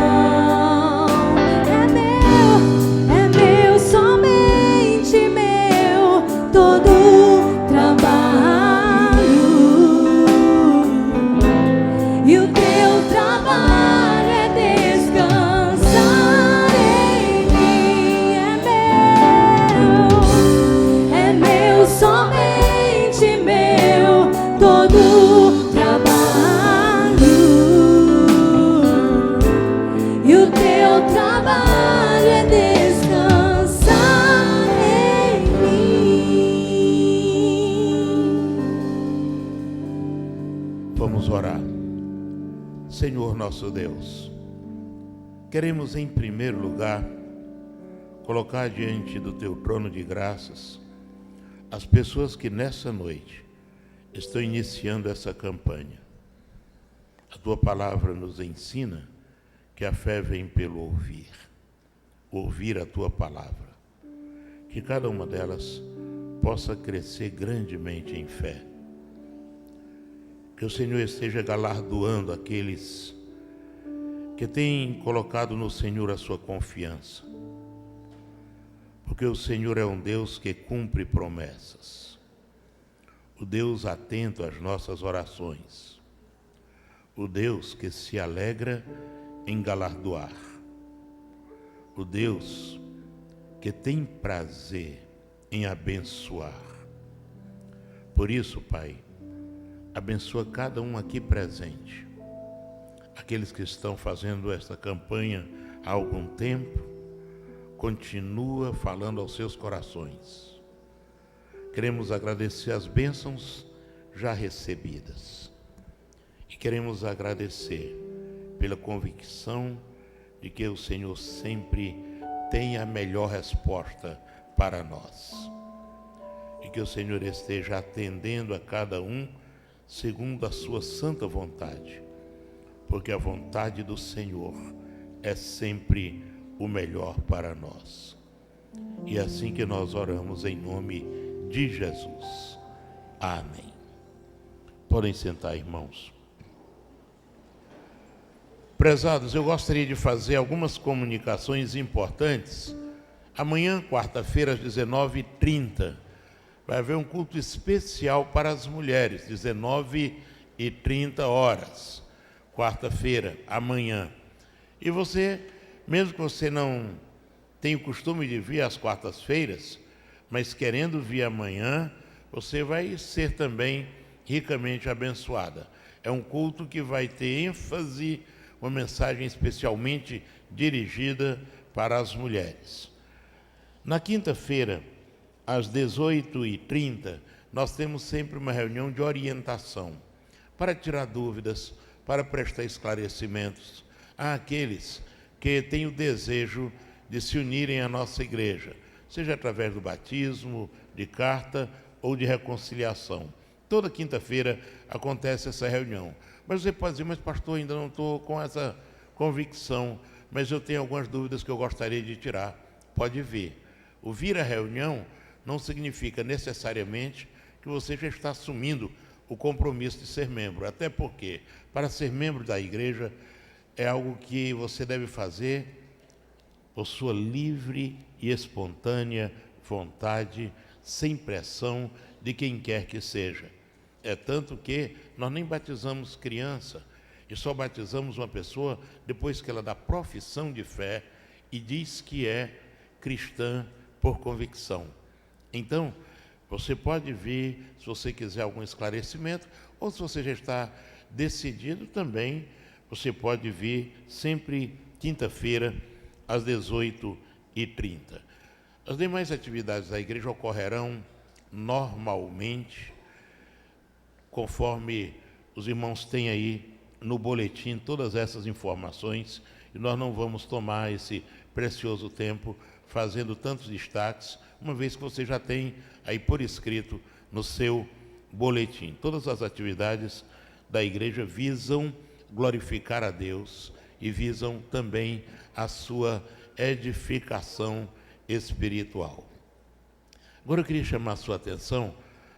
É meu, somente meu, todo trabalho. E o teu trabalho é descansar em mim. É meu, somente meu, todo trabalho. E o teu trabalho é descansar em mim. Vamos orar. Senhor nosso Deus, queremos em primeiro lugar colocar diante do teu trono de graças as pessoas que nessa noite estão iniciando essa campanha. A tua palavra nos ensina que a fé vem pelo ouvir a tua palavra. Que cada uma delas possa crescer grandemente em fé. Que o Senhor esteja galardoando aqueles que têm colocado no Senhor a sua confiança. Porque o Senhor é um Deus que cumpre promessas. O Deus atento às nossas orações. O Deus que se alegra em galardoar. O Deus que tem prazer em abençoar. Por isso, Pai, abençoa cada um aqui presente. Aqueles que estão fazendo esta campanha há algum tempo, continua falando aos seus corações. Queremos agradecer as bênçãos já recebidas. E queremos agradecer pela convicção de que o Senhor sempre tem a melhor resposta para nós. E que o Senhor esteja atendendo a cada um segundo a sua santa vontade, porque a vontade do Senhor é sempre o melhor para nós. E é assim que nós oramos em nome de Jesus. Amém. Podem sentar, irmãos. Prezados, eu gostaria de fazer algumas comunicações importantes. Amanhã, quarta-feira, às 19h30, vai haver um culto especial para as mulheres, 19h30, quarta-feira, amanhã. E você, mesmo que você não tenha o costume de vir às quartas-feiras, mas querendo vir amanhã, você vai ser também ricamente abençoada. É um culto que vai ter ênfase, uma mensagem especialmente dirigida para as mulheres. Na quinta-feira, às 18h30, nós temos sempre uma reunião de orientação, para tirar dúvidas, para prestar esclarecimentos àqueles que têm o desejo de se unirem à nossa igreja, seja através do batismo, de carta ou de reconciliação. Toda quinta-feira acontece essa reunião. Mas você pode dizer, mas pastor, ainda não estou com essa convicção, mas eu tenho algumas dúvidas que eu gostaria de tirar. Pode vir. O vir à reunião não significa necessariamente que você já está assumindo o compromisso de ser membro. Até porque, para ser membro da igreja, é algo que você deve fazer por sua livre e espontânea vontade, sem pressão de quem quer que seja. É tanto que nós nem batizamos criança, e só batizamos uma pessoa depois que ela dá profissão de fé e diz que é cristã por convicção. Então, você pode vir, se você quiser algum esclarecimento, ou se você já está decidido também, você pode vir sempre quinta-feira, às 18h30. As demais atividades da igreja ocorrerão normalmente, conforme os irmãos têm aí no boletim todas essas informações, e nós não vamos tomar esse precioso tempo fazendo tantos destaques, uma vez que você já tem aí por escrito no seu boletim. Todas as atividades da igreja visam glorificar a Deus e visam também a sua edificação espiritual. Agora eu queria chamar a sua atenção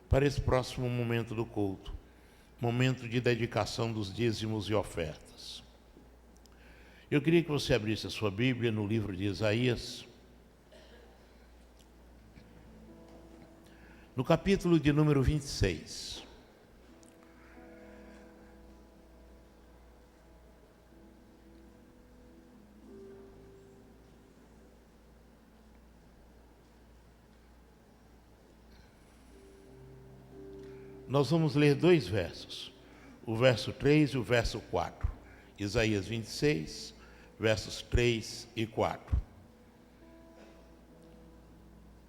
para esse próximo momento do culto, momento de dedicação dos dízimos e ofertas. Eu queria que você abrisse a sua Bíblia no livro de Isaías, no capítulo de número 26. Nós vamos ler dois versos, o verso 3 e o verso 4. Isaías 26, versos 3 e 4.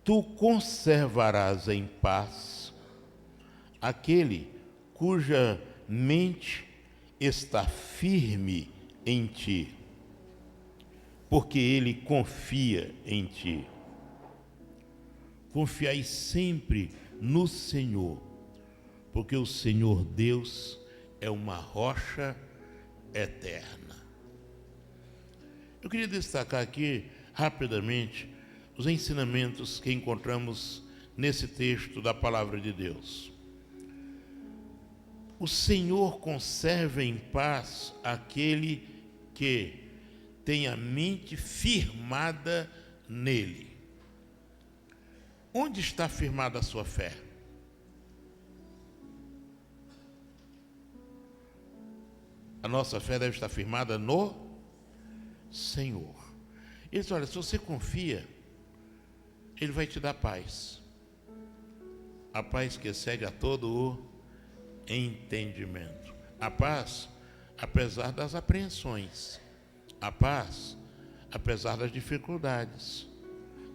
Tu conservarás em paz aquele cuja mente está firme em ti, porque ele confia em ti. Confiai sempre no Senhor, porque o Senhor Deus é uma rocha eterna. Eu queria destacar aqui, rapidamente, os ensinamentos que encontramos nesse texto da Palavra de Deus. O Senhor conserva em paz aquele que tem a mente firmada nele. Onde está firmada a sua fé? A nossa fé deve estar firmada no Senhor. Ele diz, olha, se você confia, Ele vai te dar paz. A paz que excede a todo o entendimento. A paz, apesar das apreensões. A paz, apesar das dificuldades.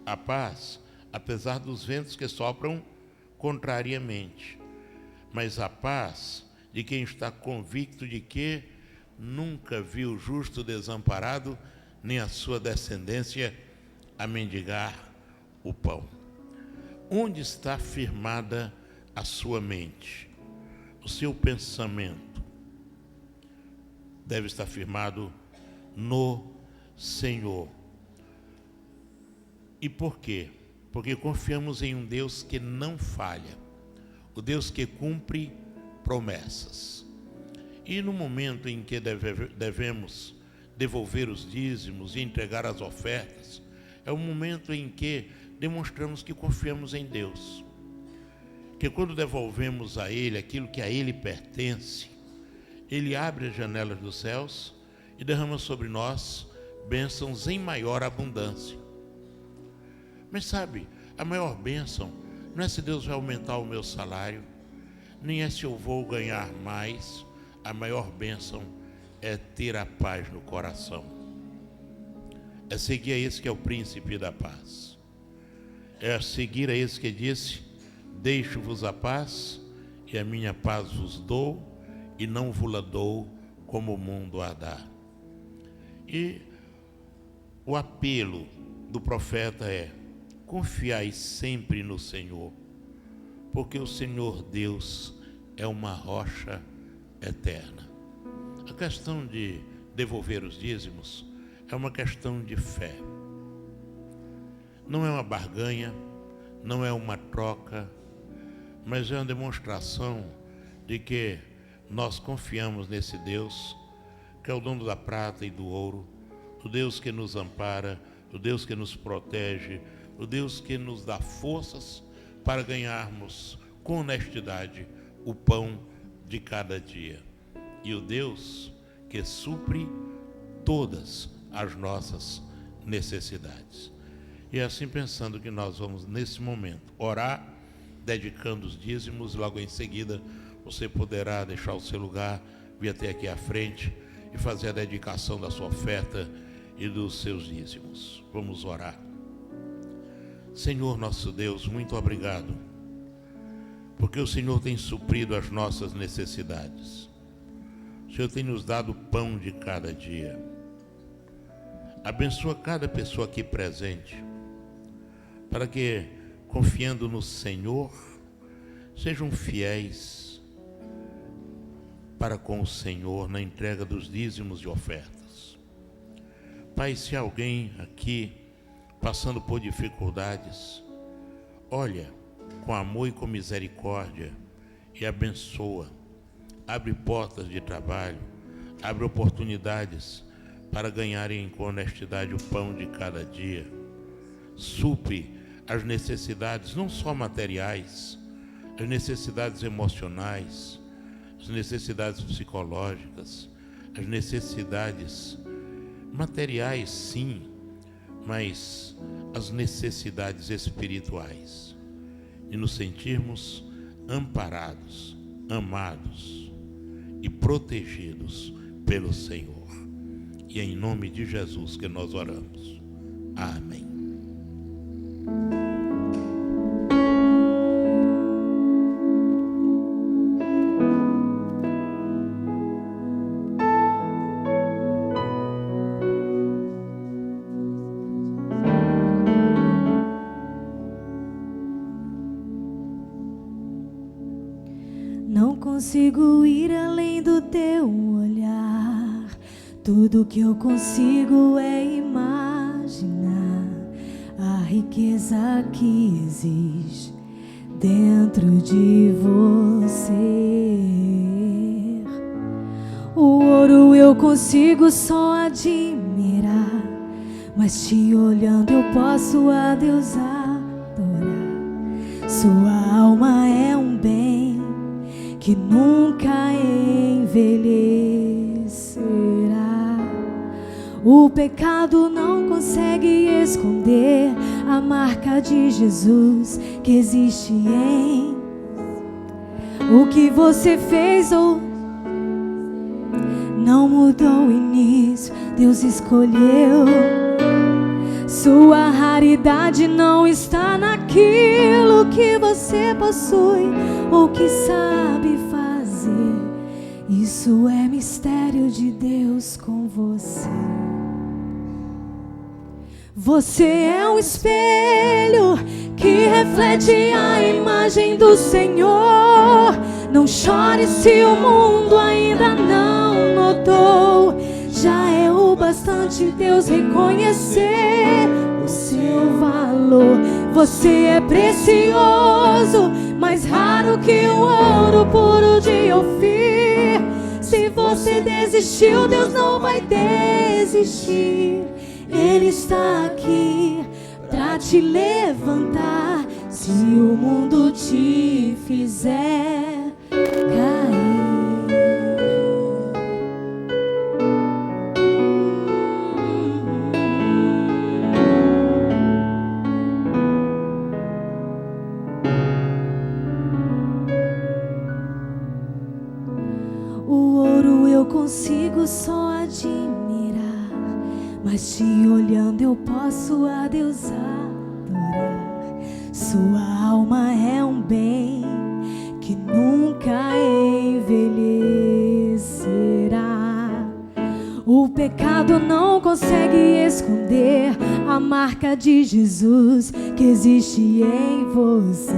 A paz, apesar dos ventos que sopram contrariamente. Mas a paz de quem está convicto de que nunca viu o justo desamparado, nem a sua descendência a mendigar o pão. Onde está firmada a sua mente? O seu pensamento deve estar firmado no Senhor. E por quê? Porque confiamos em um Deus que não falha, o Deus que cumpre promessas. E no momento em que devemos devolver os dízimos e entregar as ofertas, é o momento em que demonstramos que confiamos em Deus. Que quando devolvemos a Ele aquilo que a Ele pertence, Ele abre as janelas dos céus e derrama sobre nós bênçãos em maior abundância. Mas sabe, a maior bênção não é se Deus vai aumentar o meu salário, nem é se eu vou ganhar mais. A maior bênção é ter a paz no coração. É seguir a esse que é o príncipe da paz. É seguir a esse que disse: deixo-vos a paz, e a minha paz vos dou, e não vos-la dou como o mundo a dá. E o apelo do profeta é: confiai sempre no Senhor, porque o Senhor Deus é uma rocha eterna. A questão de devolver os dízimos é uma questão de fé. Não é uma barganha, não é uma troca, mas é uma demonstração de que nós confiamos nesse Deus, que é o dono da prata e do ouro, o Deus que nos ampara, o Deus que nos protege, o Deus que nos dá forças para ganharmos com honestidade o pão de cada dia. E o Deus que supre todas as nossas necessidades. E é assim pensando que nós vamos, nesse momento, orar, dedicando os dízimos. Logo em seguida, você poderá deixar o seu lugar, vir até aqui à frente e fazer a dedicação da sua oferta e dos seus dízimos. Vamos orar. Senhor nosso Deus, muito obrigado, porque o Senhor tem suprido as nossas necessidades. O Senhor tem nos dado o pão de cada dia. Abençoa cada pessoa aqui presente, para que, confiando no Senhor, sejam fiéis para com o Senhor na entrega dos dízimos e ofertas. Pai, se alguém aqui passando por dificuldades, olha com amor e com misericórdia e abençoa, abre portas de trabalho, abre oportunidades para ganharem com honestidade o pão de cada dia, supre as necessidades não só materiais, as necessidades emocionais, as necessidades psicológicas, as necessidades materiais, sim, mas as necessidades espirituais, e nos sentirmos amparados, amados e protegidos pelo Senhor. E é em nome de Jesus que nós oramos. Amém. Não consigo ir além do teu olhar. Tudo que eu consigo é imaginar a riqueza que existe dentro de você. O ouro eu consigo só admirar, mas te olhando eu posso a Deus adorar. Sua alma é um bem que nunca envelhecerá. O pecado não consegue esconder a marca de Jesus que existe em o que você fez ou não mudou o início. Deus escolheu. Sua raridade não está naquilo que você possui ou que sabe fazer. Isso é mistério de Deus com você. Você é um espelho que reflete a imagem do Senhor. Não chore se o mundo ainda não notou. Já é o bastante Deus reconhecer o seu valor. Você é precioso, mais raro que o ouro puro de Ofir. Se você desistiu, Deus não vai desistir. Ele está aqui pra te levantar se o mundo te fizer cair. O ouro eu consigo só admirar, mas te olhando eu posso a Deus adorar. Sua alma é um bem que nunca envelhecerá. O pecado não consegue esconder a marca de Jesus que existe em você.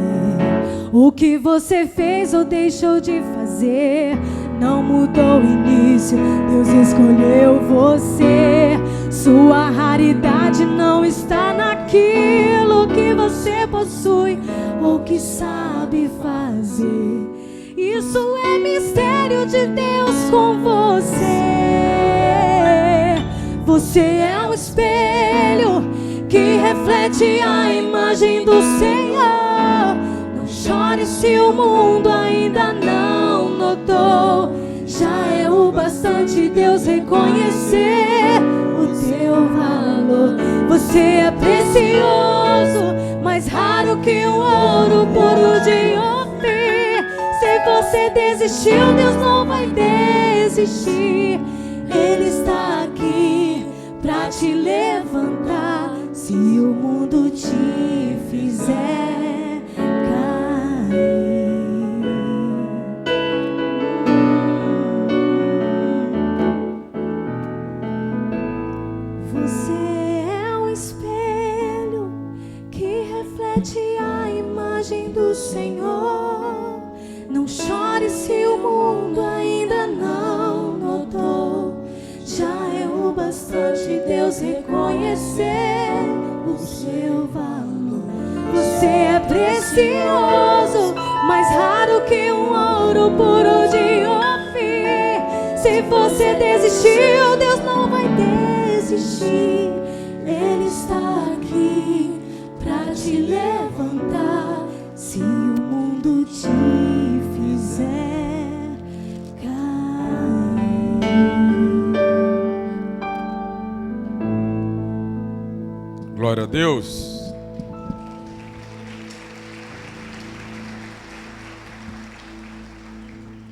O que você fez ou deixou de fazer não mudou o início, Deus escolheu você. Sua raridade não está naquilo que você possui ou que sabe fazer. Isso é mistério de Deus com você. Você é um espelho que reflete a imagem do Senhor. Não chore se o mundo ainda não notou. Já é o bastante Deus reconhecer o teu valor. Você é precioso, mais raro que o ouro puro de Ofir. Se você desistiu, Deus não vai desistir. Ele está aqui pra te levantar se o mundo te fizer cair. Você é um espelho que reflete a imagem do Senhor. Não chore se o mundo ainda não notou. Já é o bastante Deus reconhecer o seu valor. Você é precioso, mais raro que um ouro puro de Ofir. Se você desistiu, Deus não vai desistir. Ele está aqui pra te levantar se o mundo te fizer cair. Glória a Deus.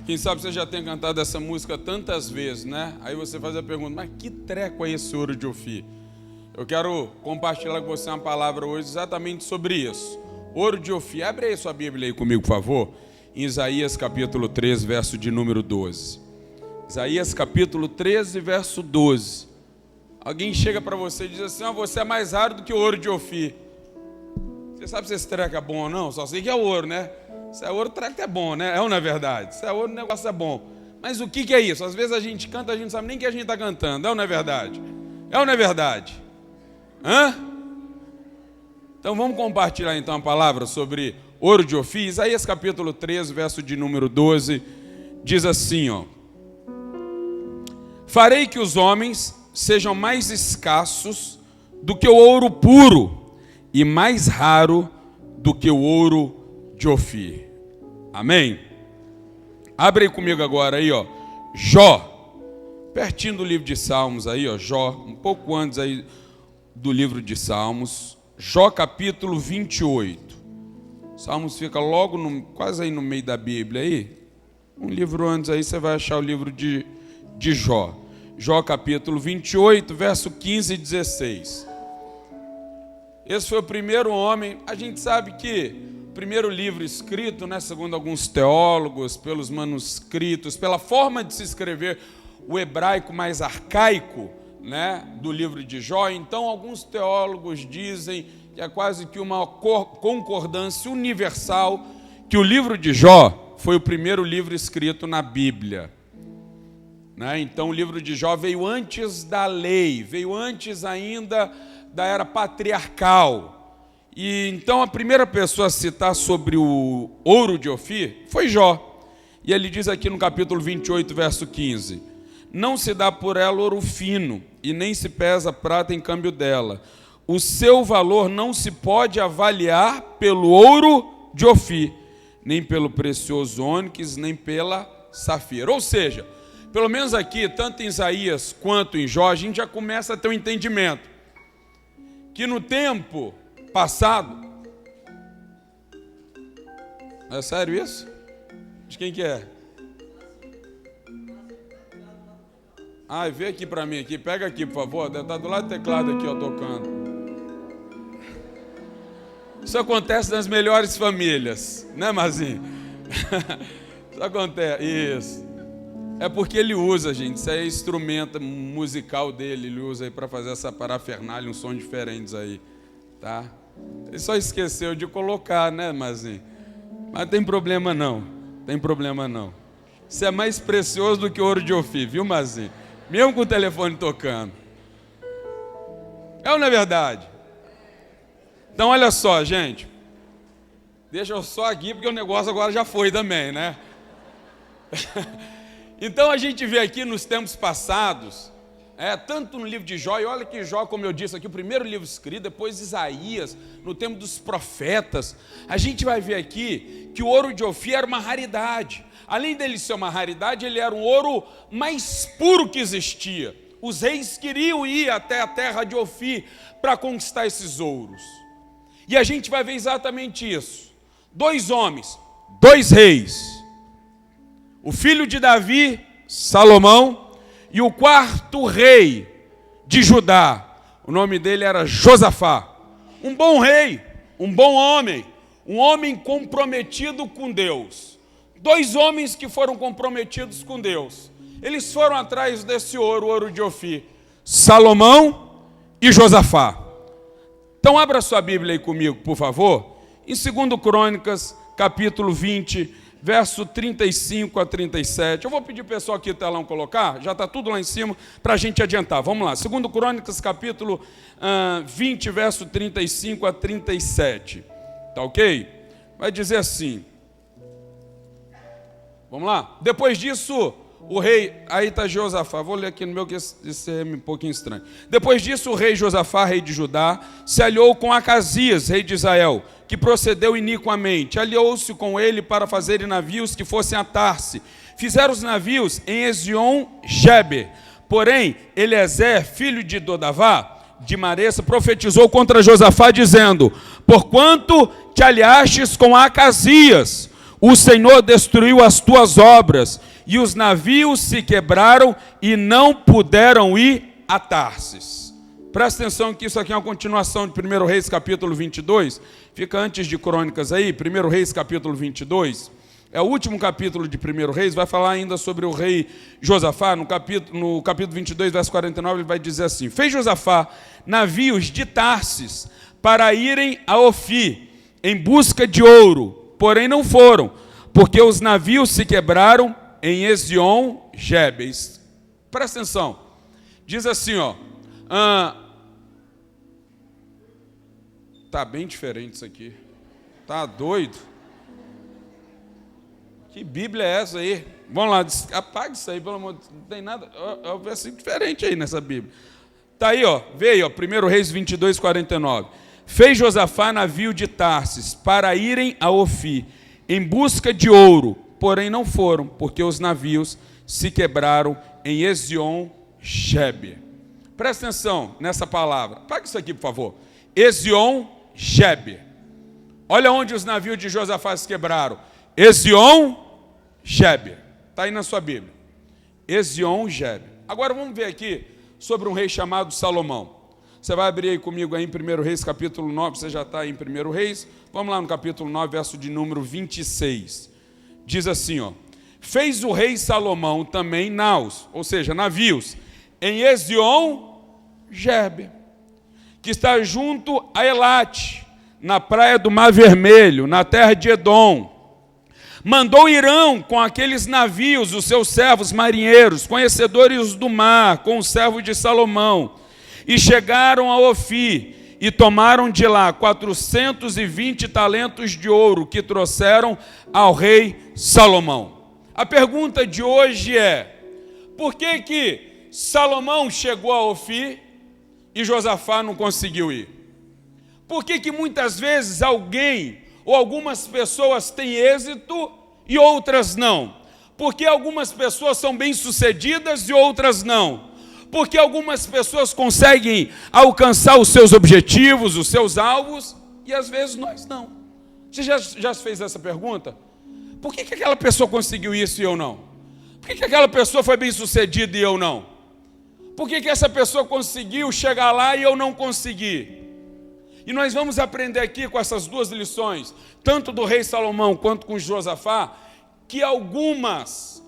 Quem sabe você já tem cantado essa música tantas vezes, né? Aí você faz a pergunta, mas que treco é esse ouro de Ofir? Eu quero compartilhar com você uma palavra hoje exatamente sobre isso. Ouro de Ofir. Abre aí sua Bíblia aí comigo, por favor. Em Isaías capítulo 13, verso de número 12. Isaías capítulo 13, verso 12. Alguém chega para você e diz assim, você é mais raro do que o ouro de Ofir. Você sabe se esse treco é bom ou não? Só sei que é ouro, né? Se é ouro, o treco é bom, né? É ou não é verdade? Se é ouro, o negócio é bom. Mas o que é isso? Às vezes a gente canta, a gente não sabe nem o que a gente está cantando. É ou não é verdade? É ou não é verdade? Hã? Então vamos compartilhar então a palavra sobre ouro de Ofir. Isaías capítulo 13, verso de número 12, diz assim, farei que os homens sejam mais escassos do que o ouro puro e mais raro do que o ouro de Ofir. Amém? Abre aí comigo agora aí, Jó, pertinho do livro de Salmos aí, Jó, um pouco antes aí do livro de Salmos, Jó capítulo 28. Salmos fica logo quase aí no meio da Bíblia aí. Um livro antes aí você vai achar o livro de Jó. Jó capítulo 28, verso 15 e 16. Esse foi o primeiro homem. A gente sabe que o primeiro livro escrito, né, segundo alguns teólogos, pelos manuscritos, pela forma de se escrever o hebraico mais arcaico, né, do livro de Jó, então alguns teólogos dizem que é quase que uma concordância universal que o livro de Jó foi o primeiro livro escrito na Bíblia. Né? Então o livro de Jó veio antes da lei, veio antes ainda da era patriarcal. E então a primeira pessoa a citar sobre o ouro de Ofir foi Jó. E ele diz aqui no capítulo 28, verso 15: não se dá por ela ouro fino, e nem se pesa prata em câmbio dela. O seu valor não se pode avaliar pelo ouro de Ofir, nem pelo precioso ônix, nem pela safira. Ou seja, pelo menos aqui, tanto em Isaías quanto em Jó, a gente já começa a ter um entendimento que no tempo passado... É sério isso? De quem que é? Vê aqui pra mim, aqui. Pega aqui, por favor. Deve estar do lado do teclado aqui, ó, tocando. Isso acontece nas melhores famílias, né, Mazinho? Isso acontece, isso. É porque ele usa, gente, isso aí é instrumento musical dele, ele usa aí para fazer essa parafernália, uns sons diferentes aí, tá? Ele só esqueceu de colocar, né, Mazinho? Mas tem problema não, tem problema não. Isso é mais precioso do que ouro de Ofir, viu, Mazinho? Mesmo com o telefone tocando. É ou não é verdade? Então, olha só, gente. Deixa eu só aqui, porque o negócio agora já foi também, né? Então, a gente vê aqui nos tempos passados, tanto no livro de Jó, e olha que Jó, como eu disse aqui, o primeiro livro escrito, depois Isaías, no tempo dos profetas, a gente vai ver aqui que o ouro de Ofir era uma raridade. Além dele ser uma raridade, ele era um ouro mais puro que existia. Os reis queriam ir até a terra de Ofir para conquistar esses ouros. E a gente vai ver exatamente isso. 2 homens, 2 reis. O filho de Davi, Salomão, e o 4º rei de Judá. O nome dele era Josafá. Um bom rei, um bom homem, um homem comprometido com Deus. 2 homens que foram comprometidos com Deus. Eles foram atrás desse ouro, o ouro de Ofir. Salomão e Josafá. Então abra sua Bíblia aí comigo, por favor. Em 2 Crônicas, capítulo 20, verso 35 a 37. Eu vou pedir o pessoal aqui o telão colocar, já está tudo lá em cima, para a gente adiantar. Vamos lá, 2 Crônicas, capítulo 20, verso 35 a 37. Tá ok? Vai dizer assim. Vamos lá? Depois disso, o rei... Aí está Josafá. Vou ler aqui no meu, que isso é um pouquinho estranho. Depois disso, o rei Josafá, rei de Judá, se aliou com Acasias, rei de Israel, que procedeu iniquamente. Aliou-se com ele para fazerem navios que fossem a Tarse. Fizeram os navios em Ezion-Geber. Porém, Eliezer, filho de Dodavá, de Maresa, profetizou contra Josafá, dizendo: porquanto te aliastes com Acasias, o Senhor destruiu as tuas obras, e os navios se quebraram e não puderam ir a Tarsis. Presta atenção que isso aqui é uma continuação de 1 Reis capítulo 22. Fica antes de Crônicas aí, 1 Reis capítulo 22. É o último capítulo de 1 Reis, vai falar ainda sobre o rei Josafá. No capítulo 22, verso 49, ele vai dizer assim: fez Josafá navios de Tarsis para irem a Ofir em busca de ouro, porém não foram, porque os navios se quebraram em Ezion-Geber. Presta atenção. Diz assim, ó. Tá bem diferente isso aqui. Tá doido? Que Bíblia é essa aí? Vamos lá, apaga isso aí, pelo amor de Deus. Não tem nada. É um versículo diferente aí nessa Bíblia. Tá aí, ó. Veio, ó. 1 Reis 22, 49. Fez Josafá navio de Tarsis para irem a Ofir em busca de ouro, porém não foram, porque os navios se quebraram em Ezion-Geber. Presta atenção nessa palavra. Apaga isso aqui, por favor. Ezion-Geber. Olha onde os navios de Josafá se quebraram. Ezion-Geber. Está aí na sua Bíblia. Ezion-Geber. Agora vamos ver aqui sobre um rei chamado Salomão. Você vai abrir aí comigo aí em 1 Reis, capítulo 9. Você já está aí em 1 Reis. Vamos lá no capítulo 9, verso de número 26. Diz assim, ó. Fez o rei Salomão também naus, ou seja, navios, em Ezion-Geber, que está junto a Elate, na praia do Mar Vermelho, na terra de Edom. Mandou Irão com aqueles navios, os seus servos marinheiros, conhecedores do mar, com os servos de Salomão. e chegaram a Ofir, e tomaram de lá 420 talentos de ouro, que trouxeram ao rei Salomão. A pergunta de hoje é: por que Salomão chegou a Ofir e Josafá não conseguiu ir? Por que muitas vezes alguém ou algumas pessoas têm êxito e outras não? Por que algumas pessoas são bem-sucedidas e outras não? Por que algumas pessoas conseguem alcançar os seus objetivos, os seus alvos, e às vezes nós não? Você já fez essa pergunta? Por que aquela pessoa conseguiu isso e eu não? Por que aquela pessoa foi bem-sucedida e eu não? Por que essa pessoa conseguiu chegar lá e eu não consegui? E nós vamos aprender aqui com essas duas lições, tanto do rei Salomão quanto com Josafá, que alguns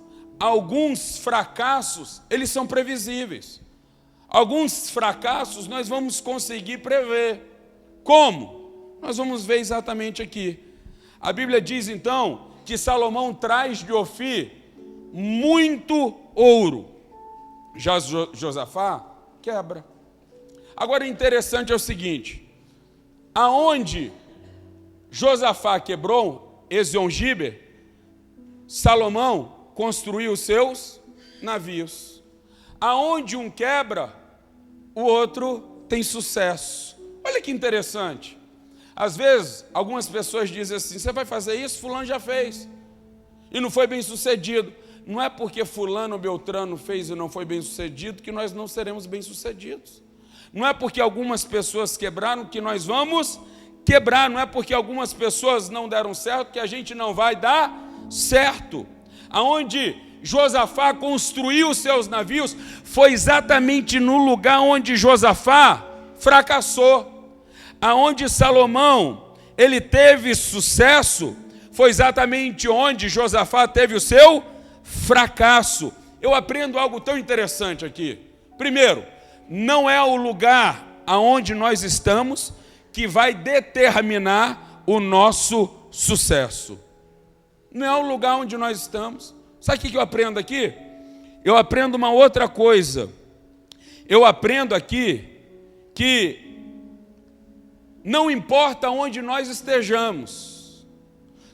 fracassos, eles são previsíveis. Alguns fracassos nós vamos conseguir prever. Como? Nós vamos ver exatamente aqui. A Bíblia diz então que Salomão traz de Ofir muito ouro. Já Josafá quebra. Agora o interessante é o seguinte: aonde Josafá quebrou, Ezion-Giber, Salomão construiu os seus navios. Aonde um quebra, o outro tem sucesso. Olha que interessante. Às vezes, algumas pessoas dizem assim: você vai fazer isso? Fulano já fez e não foi bem sucedido. Não é porque fulano ou Beltrano fez e não foi bem sucedido que nós não seremos bem sucedidos. Não é porque algumas pessoas quebraram que nós vamos quebrar. Não é porque algumas pessoas não deram certo que a gente não vai dar certo. Aonde Josafá construiu os seus navios foi exatamente no lugar onde Josafá fracassou. Aonde Salomão ele teve sucesso foi exatamente onde Josafá teve o seu fracasso. Eu aprendo algo tão interessante aqui. Primeiro, não é o lugar aonde nós estamos que vai determinar o nosso sucesso. Não é o lugar onde nós estamos. Sabe o que eu aprendo aqui? Eu aprendo uma outra coisa. Eu aprendo aqui que não importa onde nós estejamos.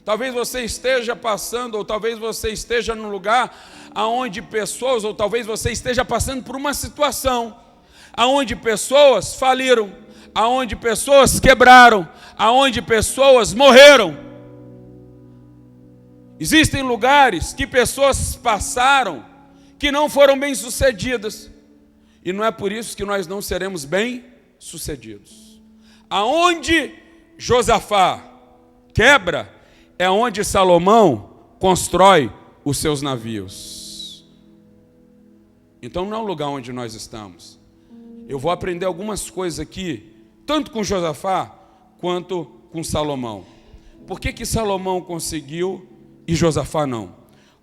Talvez você esteja passando, ou talvez você esteja num lugar aonde pessoas, ou talvez você esteja passando por uma situação aonde pessoas faliram, aonde pessoas quebraram, aonde pessoas morreram. Existem lugares que pessoas passaram que não foram bem-sucedidas. E não é por isso que nós não seremos bem-sucedidos. Aonde Josafá quebra, é onde Salomão constrói os seus navios. Então não é o lugar onde nós estamos. Eu vou aprender algumas coisas aqui, tanto com Josafá quanto com Salomão. Por que Salomão conseguiu e Josafá não?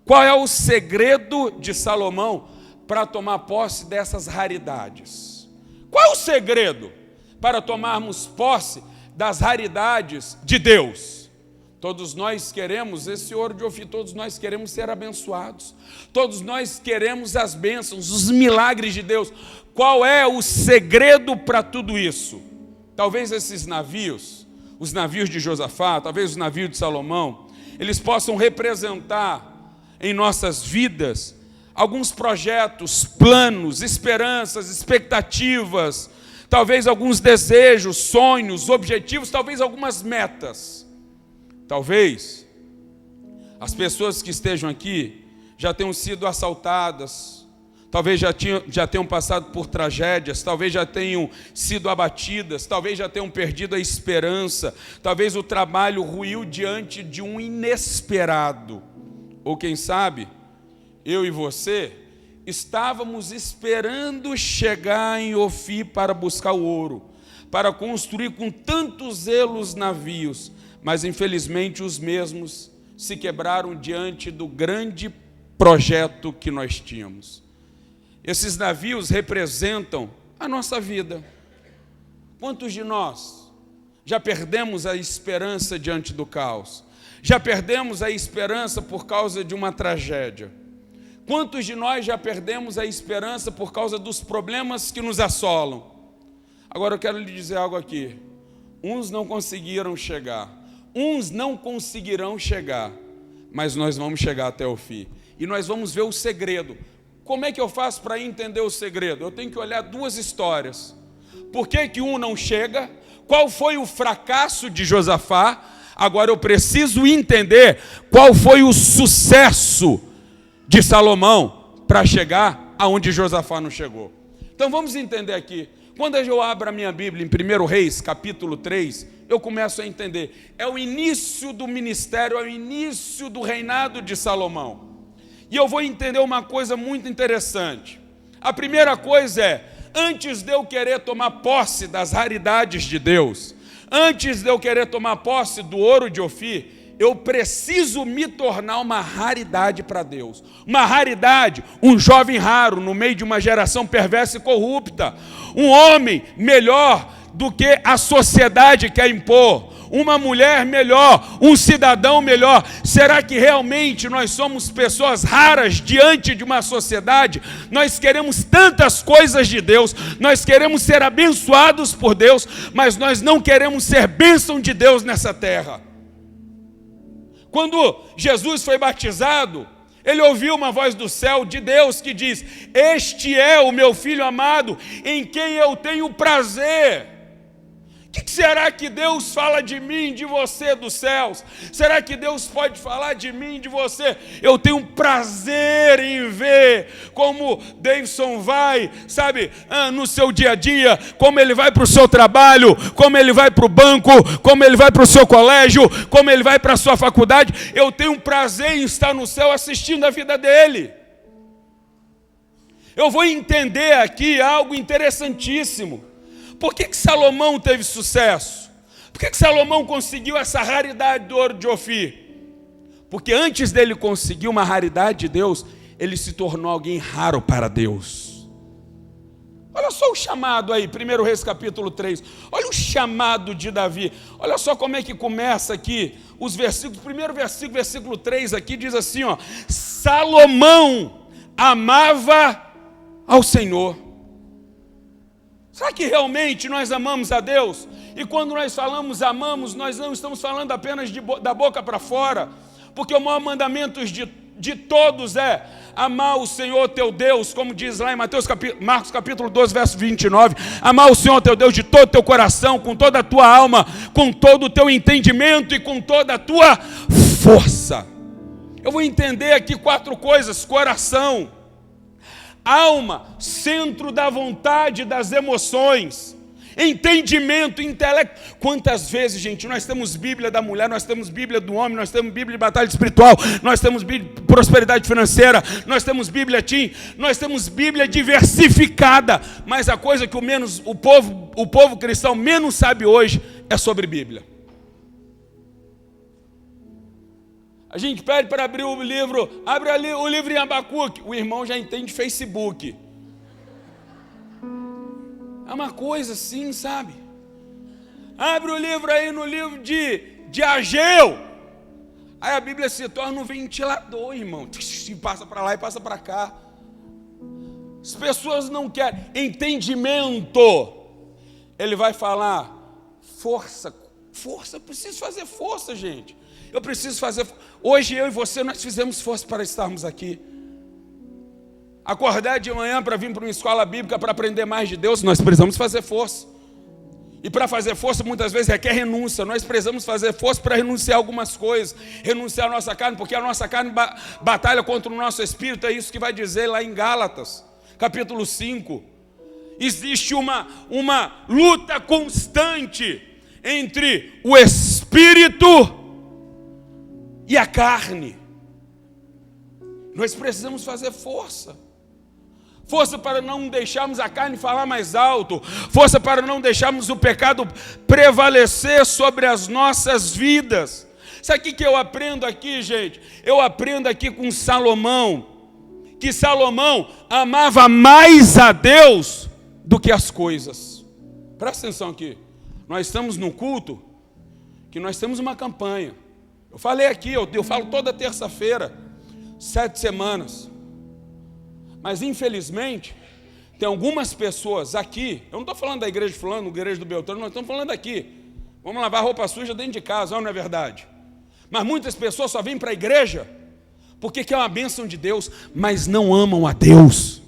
Qual é o segredo de Salomão para tomar posse dessas raridades? Qual é o segredo para tomarmos posse das raridades de Deus? Todos nós queremos esse ouro de Ofir, todos nós queremos ser abençoados, todos nós queremos as bênçãos, os milagres de Deus. Qual é o segredo para tudo isso? Talvez esses navios, os navios de Josafá, talvez os navios de Salomão, eles possam representar em nossas vidas alguns projetos, planos, esperanças, expectativas, talvez alguns desejos, sonhos, objetivos, talvez algumas metas. Talvez as pessoas que estejam aqui já tenham sido assaltadas, talvez já tenham passado por tragédias, talvez já tenham sido abatidas, talvez já tenham perdido a esperança, talvez o trabalho ruiu diante de um inesperado. Ou quem sabe, eu e você estávamos esperando chegar em Ofir para buscar o ouro, para construir com tanto zelo os navios, mas infelizmente os mesmos se quebraram diante do grande projeto que nós tínhamos. Esses navios representam a nossa vida. Quantos de nós já perdemos a esperança diante do caos? Já perdemos a esperança por causa de uma tragédia? Quantos de nós já perdemos a esperança por causa dos problemas que nos assolam? Agora eu quero lhe dizer algo aqui. Uns não conseguiram chegar, uns não conseguirão chegar, mas nós vamos chegar até o fim. E nós vamos ver o segredo. Como é que eu faço para entender o segredo? Eu tenho que olhar duas histórias. Por que que um não chega? Qual foi o fracasso de Josafá? Agora eu preciso entender qual foi o sucesso de Salomão para chegar aonde Josafá não chegou. Então vamos entender aqui. Quando eu abro a minha Bíblia em 1 Reis, capítulo 3, eu começo a entender. É o início do ministério, é o início do reinado de Salomão. E eu vou entender uma coisa muito interessante. A primeira coisa é, antes de eu querer tomar posse das raridades de Deus, antes de eu querer tomar posse do ouro de Ofir, eu preciso me tornar uma raridade para Deus. Uma raridade, um jovem raro no meio de uma geração perversa e corrupta. Um homem melhor do que a sociedade quer impor. Uma mulher melhor, um cidadão melhor. Será que realmente nós somos pessoas raras diante de uma sociedade? Nós queremos tantas coisas de Deus, nós queremos ser abençoados por Deus, mas nós não queremos ser bênção de Deus nessa terra. Quando Jesus foi batizado, ele ouviu uma voz do céu de Deus que diz: este é o meu filho amado, em quem eu tenho prazer. O que será que Deus fala de mim, de você, dos céus? Será que Deus pode falar de mim, de você? Eu tenho prazer em ver como Davidson vai, sabe, no seu dia a dia, como ele vai para o seu trabalho, como ele vai para o banco, como ele vai para o seu colégio, como ele vai para a sua faculdade. Eu tenho prazer em estar no céu assistindo a vida dele. Eu vou entender aqui algo interessantíssimo. Por que Salomão teve sucesso? Por que Salomão conseguiu essa raridade do ouro de Ofir? Porque antes dele conseguir uma raridade de Deus, ele se tornou alguém raro para Deus. Olha só o chamado aí, 1 Reis capítulo 3. Olha o chamado de Davi. Olha só como é que começa aqui os versículos. Primeiro versículo, versículo 3 aqui diz assim, ó: Salomão amava ao Senhor. Será que realmente nós amamos a Deus? E quando nós falamos amamos, nós não estamos falando apenas da boca para fora, porque o maior mandamento de todos é amar o Senhor teu Deus, como diz lá em Marcos capítulo 12, verso 29, amar o Senhor teu Deus de todo o teu coração, com toda a tua alma, com todo o teu entendimento e com toda a tua força. Eu vou entender aqui 4 coisas: coração, alma, centro da vontade, das emoções, entendimento, intelecto. Quantas vezes, gente, nós temos Bíblia da mulher, nós temos Bíblia do homem, nós temos Bíblia de batalha espiritual, nós temos Bíblia de prosperidade financeira, nós temos Bíblia TIM, nós temos Bíblia diversificada, mas a coisa que o povo cristão menos sabe hoje é sobre Bíblia. A gente pede para abrir o livro, abre ali o livro em Abacuque, o irmão já entende Facebook. É uma coisa assim, sabe? Abre o livro aí no livro de Ageu. Aí a Bíblia se torna um ventilador, irmão. Passa para lá e passa para cá. As pessoas não querem entendimento. Ele vai falar força, eu preciso fazer força, gente. Eu preciso fazer. Hoje eu e você, nós fizemos força para estarmos aqui. Acordar de manhã para vir para uma escola bíblica para aprender mais de Deus, nós precisamos fazer força. E para fazer força muitas vezes requer renúncia. Nós precisamos fazer força para renunciar a algumas coisas. Renunciar a nossa carne, porque a nossa carne batalha contra o nosso espírito. É isso que vai dizer lá em Gálatas, capítulo 5. Existe uma luta constante entre o espírito e a carne. Nós precisamos fazer força. Força para não deixarmos a carne falar mais alto. Força para não deixarmos o pecado prevalecer sobre as nossas vidas. Sabe o que eu aprendo aqui, gente? Eu aprendo aqui com Salomão, que Salomão amava mais a Deus do que as coisas. Presta atenção aqui. Nós estamos num culto que nós temos uma campanha. Eu falei aqui, eu falo toda terça-feira, 7 semanas. Mas infelizmente, tem algumas pessoas aqui, eu não estou falando da igreja de fulano, da igreja do Beltrano, nós estamos falando aqui. Vamos lavar roupa suja dentro de casa, não é verdade? Mas muitas pessoas só vêm para a igreja porque quer uma bênção de Deus, mas não amam a Deus.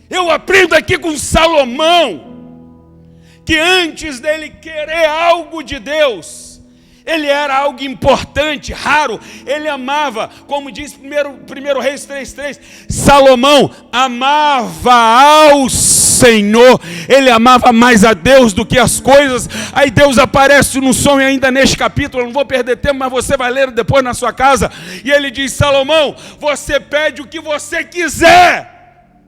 Eu aprendo aqui com Salomão, que antes dele querer algo de Deus, ele era algo importante, raro, ele amava, como diz 1 Reis 3,3, Salomão amava ao Senhor, ele amava mais a Deus do que as coisas. Aí Deus aparece no sonho ainda neste capítulo, eu não vou perder tempo, mas você vai ler depois na sua casa, e ele diz, Salomão, você pede o que você quiser.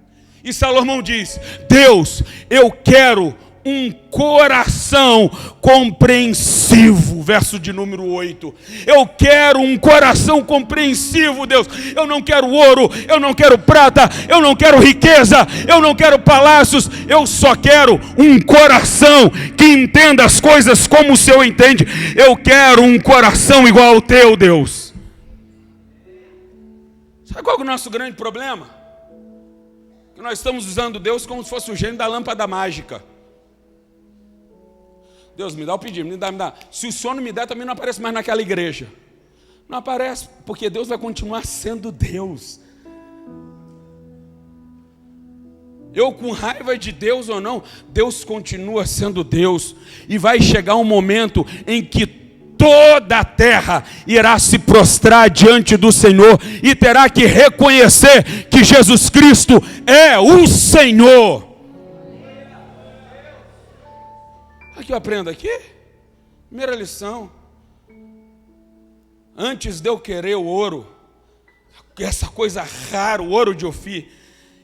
E Salomão diz, Deus, eu quero um coração compreensivo, verso de número 8. Eu quero um coração compreensivo, Deus. Eu não quero ouro, eu não quero prata, eu não quero riqueza, eu não quero palácios, eu só quero um coração que entenda as coisas como o Senhor entende. Eu quero um coração igual ao teu, Deus. Sabe qual é o nosso grande problema? Que nós estamos usando Deus como se fosse o gênio da lâmpada mágica. Deus, me dá o pedido, me dá. Se o Senhor não me der, também não aparece mais naquela igreja. Não aparece, porque Deus vai continuar sendo Deus. Eu com raiva de Deus ou não, Deus continua sendo Deus. E vai chegar um momento em que toda a terra irá se prostrar diante do Senhor e terá que reconhecer que Jesus Cristo é o Senhor. O que eu aprendo aqui? Primeira lição. Antes de eu querer o ouro, essa coisa rara, o ouro de Ofir,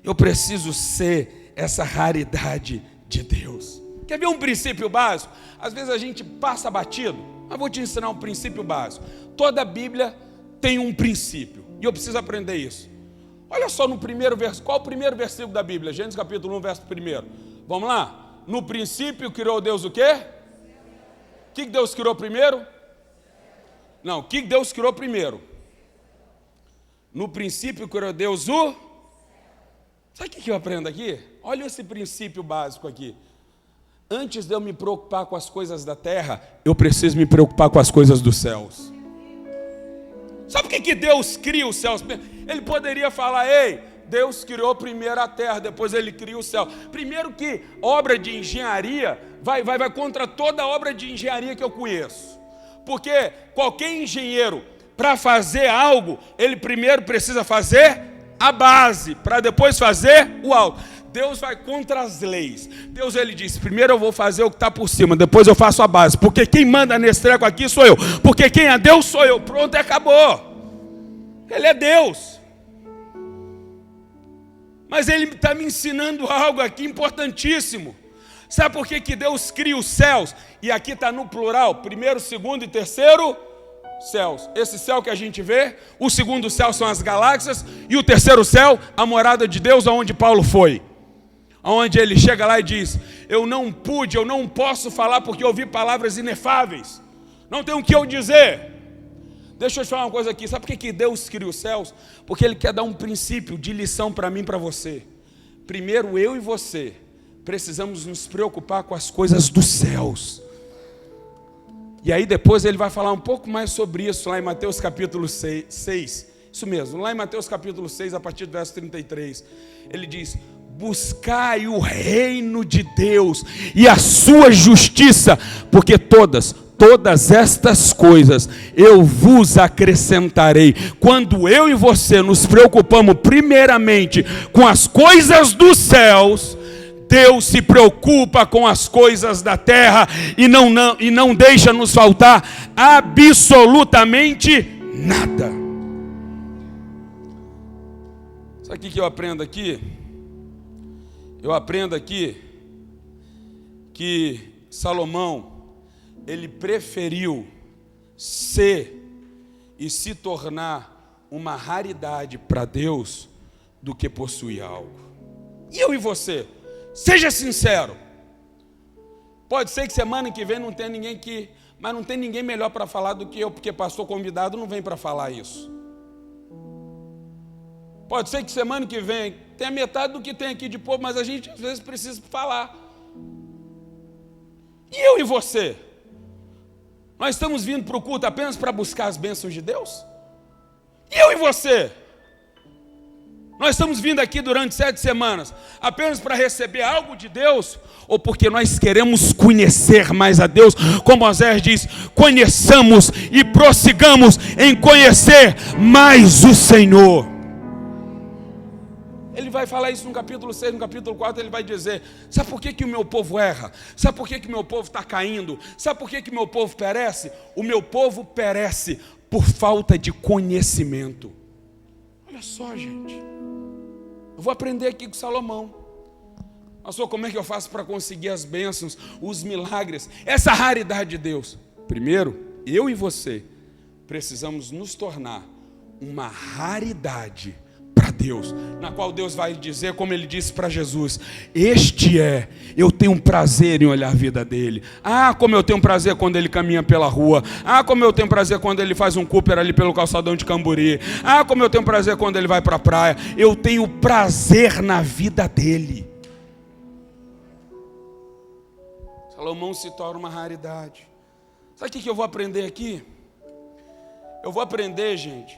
eu preciso ser essa raridade de Deus. Quer ver um princípio básico? Às vezes a gente passa batido, mas vou te ensinar um princípio básico. Toda a Bíblia tem um princípio, e eu preciso aprender isso. Olha só no primeiro versículo, qual é o primeiro versículo da Bíblia? Gênesis capítulo 1, verso 1. Vamos lá? No princípio criou Deus o quê? O que Deus criou primeiro? Não, o que Deus criou primeiro? No princípio criou Deus o... Sabe o que eu aprendo aqui? Olha esse princípio básico aqui. Antes de eu me preocupar com as coisas da terra, eu preciso me preocupar com as coisas dos céus. Sabe por que Deus cria os céus? Ele poderia falar, ei, Deus criou primeiro a terra, depois ele cria o céu. Primeiro que obra de engenharia vai contra toda obra de engenharia que eu conheço. Porque qualquer engenheiro, para fazer algo, ele primeiro precisa fazer a base, para depois fazer o alto. Deus vai contra as leis. Deus, ele diz, primeiro eu vou fazer o que está por cima, depois eu faço a base. Porque quem manda nesse treco aqui sou eu. Porque quem é Deus sou eu. Pronto, acabou. Ele é Deus. Mas ele está me ensinando algo aqui importantíssimo. Sabe por que Deus cria os céus? E aqui está no plural, primeiro, segundo e terceiro céus. Esse céu que a gente vê, o segundo céu são as galáxias, e o terceiro céu, a morada de Deus, aonde Paulo foi. Onde ele chega lá e diz, eu não posso falar porque eu ouvi palavras inefáveis. Não tem o que eu dizer. Deixa eu te falar uma coisa aqui, sabe por que Deus cria os céus? Porque Ele quer dar um princípio de lição para mim e para você. Primeiro, eu e você precisamos nos preocupar com as coisas dos céus. E aí depois Ele vai falar um pouco mais sobre isso lá em Mateus capítulo 6. Isso mesmo, lá em Mateus capítulo 6, a partir do verso 33. Ele diz, buscai o reino de Deus e a sua justiça, porque todas estas coisas eu vos acrescentarei. Quando eu e você nos preocupamos primeiramente com as coisas dos céus, Deus se preocupa com as coisas da terra e não deixa nos faltar absolutamente nada. Sabe o que eu aprendo aqui? Eu aprendo aqui que Salomão, ele preferiu ser e se tornar uma raridade para Deus do que possuir algo. E eu e você? Seja sincero. Pode ser que semana que vem não tenha ninguém aqui, mas não tem ninguém melhor para falar do que eu, porque pastor convidado não vem para falar isso. Pode ser que semana que vem tem a metade do que tem aqui de povo, mas a gente às vezes precisa falar. E eu e você? Nós estamos vindo para o culto apenas para buscar as bênçãos de Deus? E eu e você? Nós estamos vindo aqui durante 7 semanas apenas para receber algo de Deus? Ou porque nós queremos conhecer mais a Deus? Como Osés diz, conheçamos e prossigamos em conhecer mais o Senhor. Ele vai falar isso no capítulo 6, no capítulo 4 ele vai dizer, sabe por que o meu povo erra? Sabe por que o meu povo está caindo? Sabe por que o meu povo perece? O meu povo perece por falta de conhecimento. Olha só, gente. Eu vou aprender aqui com Salomão. Pastor, como é que eu faço para conseguir as bênçãos, os milagres, essa raridade de Deus? Primeiro, eu e você precisamos nos tornar uma raridade para Deus, na qual Deus vai dizer, como Ele disse para Jesus, eu tenho um prazer em olhar a vida dele. Ah, como eu tenho prazer quando ele caminha pela rua. Ah, como eu tenho prazer quando ele faz um Cooper ali pelo calçadão de Camburi. Ah, como eu tenho prazer quando ele vai para a praia. Eu tenho prazer na vida dele. Salomão se torna uma raridade. Sabe o que eu vou aprender aqui? Eu vou aprender, gente,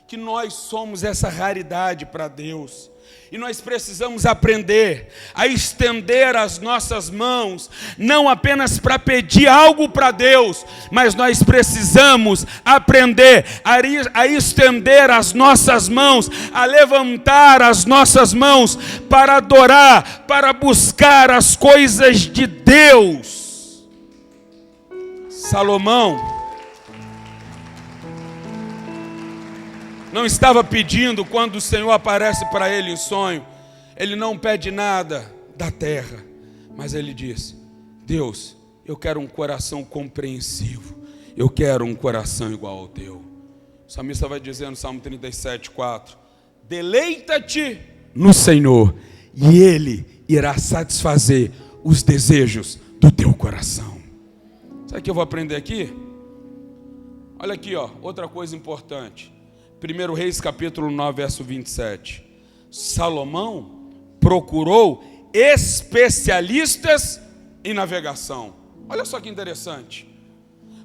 que nós somos essa raridade para Deus. E nós precisamos aprender a estender as nossas mãos, não apenas para pedir algo para Deus, mas nós precisamos aprender a estender as nossas mãos, a levantar as nossas mãos para adorar, para buscar as coisas de Deus. Salomão não estava pedindo quando o Senhor aparece para ele em sonho. Ele não pede nada da terra, mas ele diz, Deus, eu quero um coração compreensivo. Eu quero um coração igual ao teu. O salmista vai dizer no Salmo 37:4, deleita-te no Senhor e Ele irá satisfazer os desejos do teu coração. Sabe o que eu vou aprender aqui? Olha aqui, ó, outra coisa importante. 1 Reis capítulo 9, verso 27. Salomão procurou especialistas em navegação. Olha só que interessante.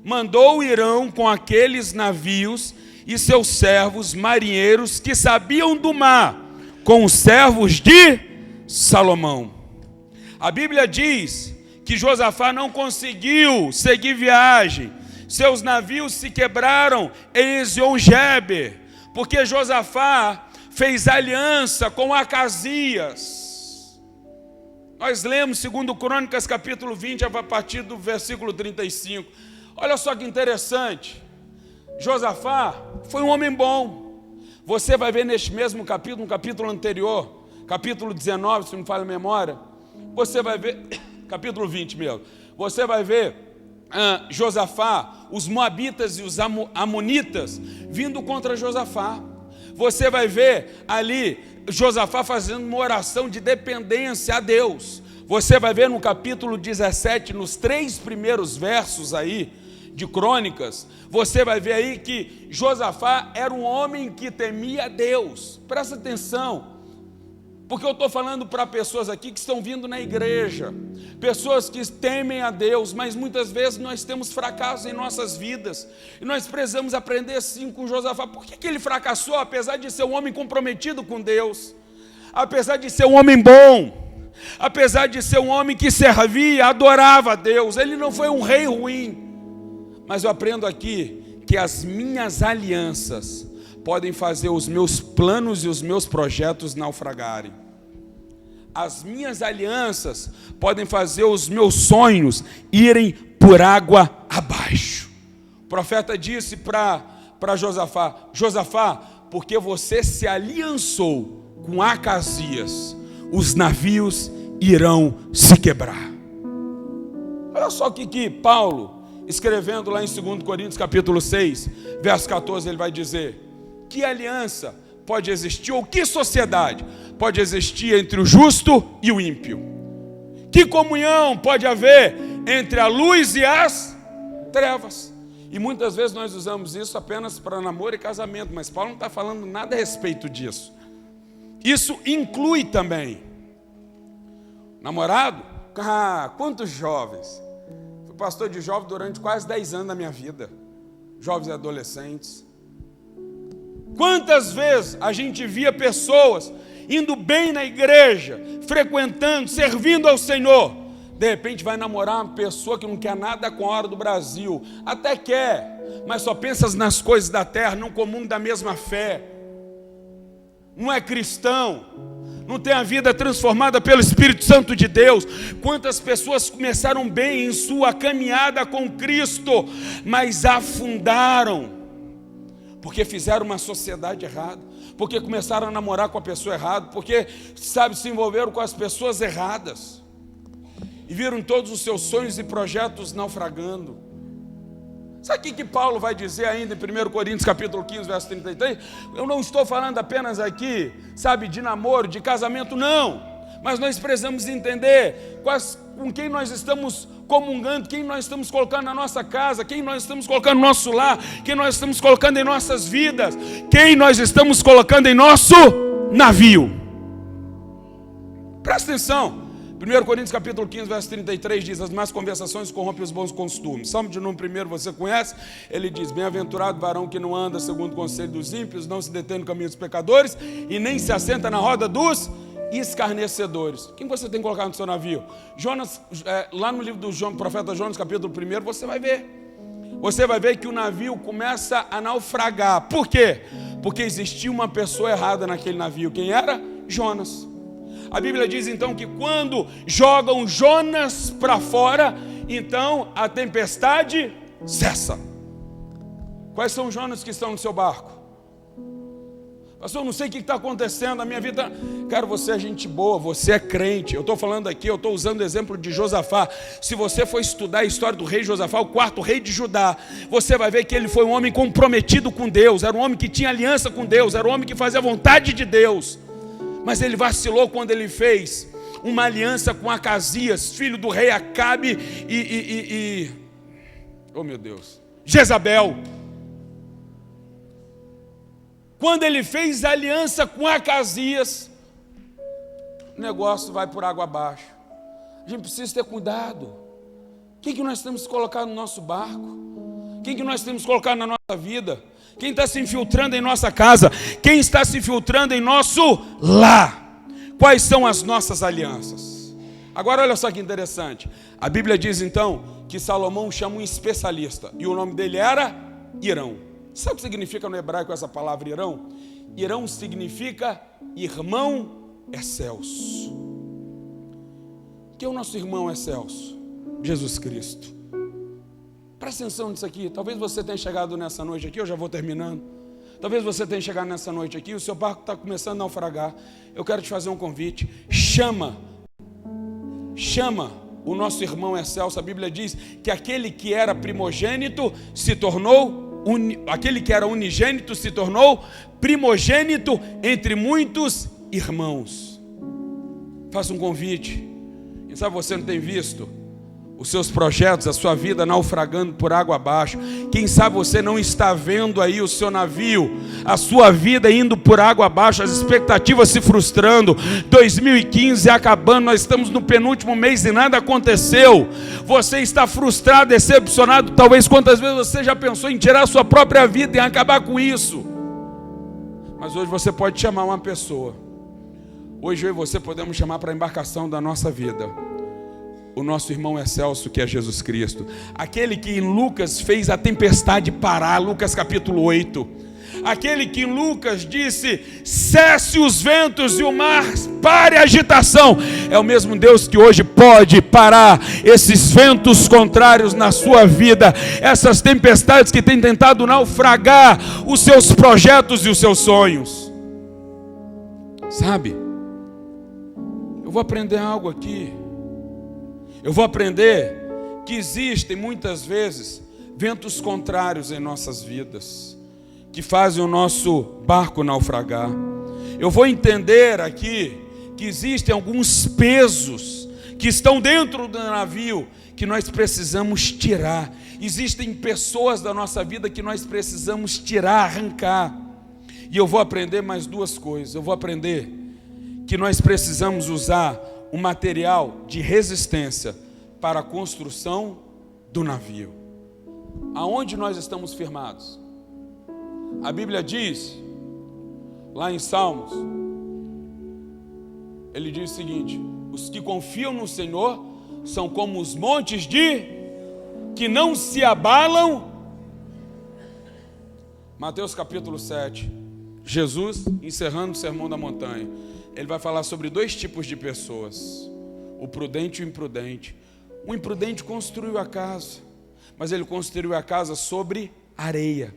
Mandou Irão com aqueles navios e seus servos marinheiros que sabiam do mar, com os servos de Salomão. A Bíblia diz que Josafá não conseguiu seguir viagem. Seus navios se quebraram em Ezion-Geber, porque Josafá fez aliança com Acasias. Nós lemos 2 Crônicas capítulo 20, a partir do versículo 35. Olha só que interessante. Josafá foi um homem bom. Você vai ver neste mesmo capítulo, no capítulo anterior, capítulo 19, se não me falha a memória, você vai ver, capítulo 20 mesmo, você vai ver Josafá, os moabitas e os amonitas vindo contra Josafá. Você vai ver ali Josafá fazendo uma oração de dependência a Deus. Você vai ver no capítulo 17, nos 3 primeiros versos aí de Crônicas, você vai ver aí que Josafá era um homem que temia a Deus. Presta atenção, porque eu estou falando para pessoas aqui que estão vindo na igreja, pessoas que temem a Deus, mas muitas vezes nós temos fracassos em nossas vidas, e nós precisamos aprender sim com Josafá. Por que ele fracassou, apesar de ser um homem comprometido com Deus, apesar de ser um homem bom, apesar de ser um homem que servia, adorava a Deus? Ele não foi um rei ruim. Mas eu aprendo aqui que as minhas alianças podem fazer os meus planos e os meus projetos naufragarem. As minhas alianças podem fazer os meus sonhos irem por água abaixo. O profeta disse para Josafá, Josafá, porque você se aliançou com Acasias, os navios irão se quebrar. Olha só o que Paulo, escrevendo lá em 2 Coríntios capítulo 6, verso 14, ele vai dizer: que aliança pode existir, ou que sociedade pode existir entre o justo e o ímpio? Que comunhão pode haver entre a luz e as trevas? E muitas vezes nós usamos isso apenas para namoro e casamento, mas Paulo não está falando nada a respeito disso. Isso inclui também namorado. Quantos jovens? Fui pastor de jovens durante quase 10 anos da minha vida. Jovens e adolescentes. Quantas vezes a gente via pessoas indo bem na igreja, frequentando, servindo ao Senhor, de repente vai namorar uma pessoa que não quer nada com a hora do Brasil, até quer, mas só pensa nas coisas da terra, não comunga da mesma fé, não é cristão, não tem a vida transformada pelo Espírito Santo de Deus. Quantas pessoas começaram bem em sua caminhada com Cristo, mas afundaram, porque fizeram uma sociedade errada, porque começaram a namorar com a pessoa errada, porque, se envolveram com as pessoas erradas, e viram todos os seus sonhos e projetos naufragando. Sabe o que Paulo vai dizer ainda em 1 Coríntios capítulo 15, verso 33? Eu não estou falando apenas aqui, de namoro, de casamento, não. Mas nós precisamos entender com quem nós estamos comungando, quem nós estamos colocando na nossa casa, quem nós estamos colocando no nosso lar, quem nós estamos colocando em nossas vidas, quem nós estamos colocando em nosso navio. Presta atenção. 1 Coríntios capítulo 15, verso 33 diz: as más conversações corrompem os bons costumes. Salmo de número 1, você conhece? Ele diz: bem-aventurado o varão que não anda segundo o conselho dos ímpios, não se detém no caminho dos pecadores e nem se assenta na roda dos escarnecedores. Quem você tem que colocar no seu navio? Jonas, lá no livro do profeta Jonas, capítulo 1, você vai ver. Você vai ver que o navio começa a naufragar. Por quê? Porque existia uma pessoa errada naquele navio. Quem era? Jonas. A Bíblia diz então que quando jogam Jonas para fora, então a tempestade cessa. Quais são os Jonas que estão no seu barco? Pastor, eu não sei o que está acontecendo na minha vida. Cara, você é gente boa, você é crente. Eu estou falando aqui, eu estou usando o exemplo de Josafá. Se você for estudar a história do rei Josafá, o 4º rei de Judá, você vai ver que ele foi um homem comprometido com Deus, era um homem que tinha aliança com Deus, era um homem que fazia a vontade de Deus. Mas ele vacilou quando ele fez uma aliança com Acasias, filho do rei Acabe oh meu Deus, Jezabel. Quando ele fez aliança com Acasias, o negócio vai por água abaixo. A gente precisa ter cuidado. Quem que nós temos que colocar no nosso barco? Quem que nós temos que colocar na nossa vida? Quem está se infiltrando em nossa casa? Quem está se infiltrando em nosso lar? Quais são as nossas alianças? Agora olha só que interessante. A Bíblia diz então que Salomão chama um especialista, e o nome dele era Irão. Sabe o que significa no hebraico essa palavra Irão? Irão significa irmão excelso. Quem é o nosso irmão excelso? Jesus Cristo. Presta atenção nisso aqui. Talvez você tenha chegado nessa noite aqui, eu já vou terminando. Talvez você tenha chegado nessa noite aqui, o seu barco está começando a naufragar. Eu quero te fazer um convite. Chama o nosso irmão excelso. A Bíblia diz que aquele que era primogênito se tornou, aquele que era unigênito se tornou primogênito entre muitos irmãos. Faça um convite. Quem sabe você não tem visto os seus projetos, a sua vida naufragando por água abaixo. Quem sabe você não está vendo aí o seu navio, a sua vida indo por água abaixo, as expectativas se frustrando, 2015 acabando, nós estamos no penúltimo mês e nada aconteceu. Você está frustrado, decepcionado. Talvez quantas vezes você já pensou em tirar a sua própria vida e acabar com isso. Mas hoje você pode chamar uma pessoa. Hoje eu e você podemos chamar para a embarcação da nossa vida o nosso irmão excelso, que é Jesus Cristo. Aquele que em Lucas fez a tempestade parar, Lucas capítulo 8. Aquele que em Lucas disse: cesse os ventos e o mar, pare a agitação. É o mesmo Deus que hoje pode parar esses ventos contrários na sua vida, essas tempestades que têm tentado naufragar os seus projetos e os seus sonhos. Sabe, eu vou aprender algo aqui. Eu vou aprender que existem muitas vezes ventos contrários em nossas vidas, que fazem o nosso barco naufragar. Eu vou entender aqui que existem alguns pesos que estão dentro do navio que nós precisamos tirar. Existem pessoas da nossa vida que nós precisamos tirar, arrancar. E eu vou aprender mais duas coisas. Eu vou aprender que nós precisamos usar um material de resistência para a construção do navio. Aonde nós estamos firmados? A Bíblia diz, lá em Salmos, ele diz o seguinte: os que confiam no Senhor são como os montes que não se abalam. Mateus capítulo 7, Jesus encerrando o sermão da montanha, ele vai falar sobre dois tipos de pessoas: o prudente e o imprudente. O imprudente construiu a casa, mas ele construiu a casa sobre areia.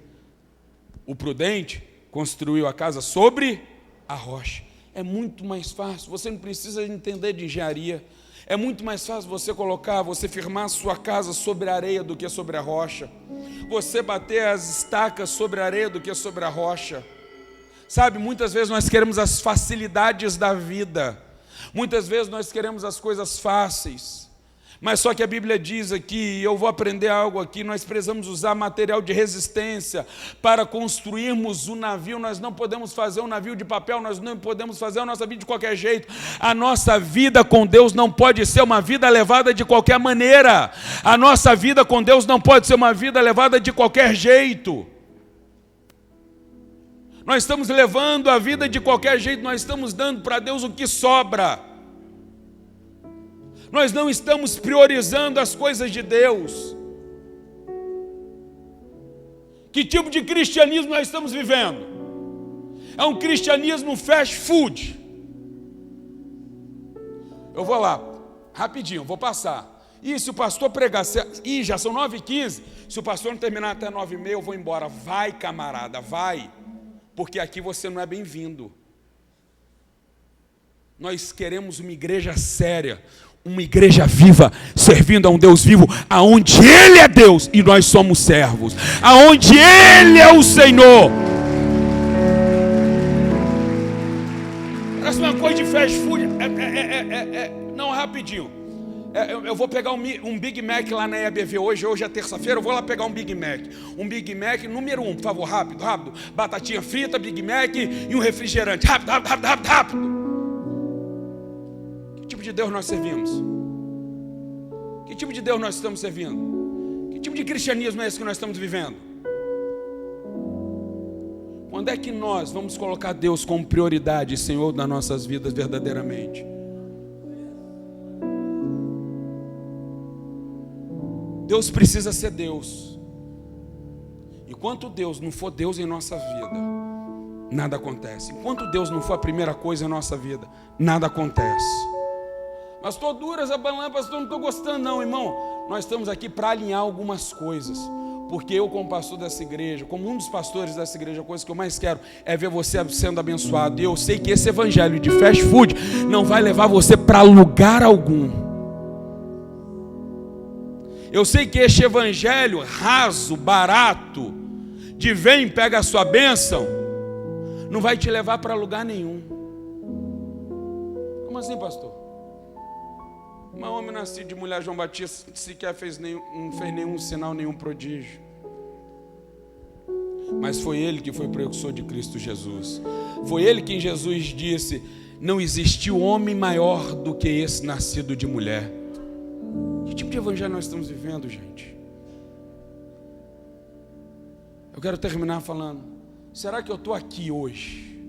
O prudente construiu a casa sobre a rocha. É muito mais fácil, você não precisa entender de engenharia. É muito mais fácil você firmar a sua casa sobre a areia do que sobre a rocha. Você bater as estacas sobre a areia do que sobre a rocha. Sabe, muitas vezes nós queremos as facilidades da vida. Muitas vezes nós queremos as coisas fáceis. Mas só que a Bíblia diz aqui, e eu vou aprender algo aqui, nós precisamos usar material de resistência para construirmos o navio. Nós não podemos fazer um navio de papel, nós não podemos fazer a nossa vida de qualquer jeito. A nossa vida com Deus não pode ser uma vida levada de qualquer maneira. A nossa vida com Deus não pode ser uma vida levada de qualquer jeito. Nós estamos levando a vida de qualquer jeito, nós estamos dando para Deus o que sobra. Nós não estamos priorizando as coisas de Deus. Que tipo de cristianismo nós estamos vivendo? É um cristianismo fast food. Eu vou lá, rapidinho, vou passar. E se o pastor pregar, já são 9h15, se o pastor não terminar até 9h30, eu vou embora. Vai, camarada, vai. Porque aqui você não é bem-vindo. Nós queremos uma igreja séria, uma igreja viva, servindo a um Deus vivo, aonde Ele é Deus e nós somos servos, aonde Ele é o Senhor. Parece uma coisa de fast food. Não, rapidinho. Eu vou pegar um Big Mac lá na EBV hoje é terça-feira, eu vou lá pegar um Big Mac. Um Big Mac número 1, por favor, rápido. Batatinha frita, Big Mac e um refrigerante. Rápido. Que tipo de Deus nós servimos? Que tipo de Deus nós estamos servindo? Que tipo de cristianismo é esse que nós estamos vivendo? Quando é que nós vamos colocar Deus como prioridade, Senhor, nas nossas vidas verdadeiramente? Deus precisa ser Deus. Enquanto Deus não for Deus em nossa vida, nada acontece. Enquanto Deus não for a primeira coisa em nossa vida, nada acontece. Mas estou duras a balança, pastor, não estou gostando não, irmão. Nós estamos aqui para alinhar algumas coisas. Porque eu, como pastor dessa igreja, como um dos pastores dessa igreja, a coisa que eu mais quero é ver você sendo abençoado. E eu sei que esse evangelho de fast food não vai levar você para lugar algum. Eu sei que este evangelho raso, barato, de vem, pega a sua bênção, não vai te levar para lugar nenhum. Como assim, pastor? Um homem nascido de mulher, João Batista, sequer não fez nenhum sinal, nenhum prodígio. Mas foi ele que foi precursor de Cristo Jesus. Foi ele quem Jesus disse: não existiu homem maior do que esse nascido de mulher. Que tipo de evangelho nós estamos vivendo, gente? Eu quero terminar falando: será que eu estou aqui hoje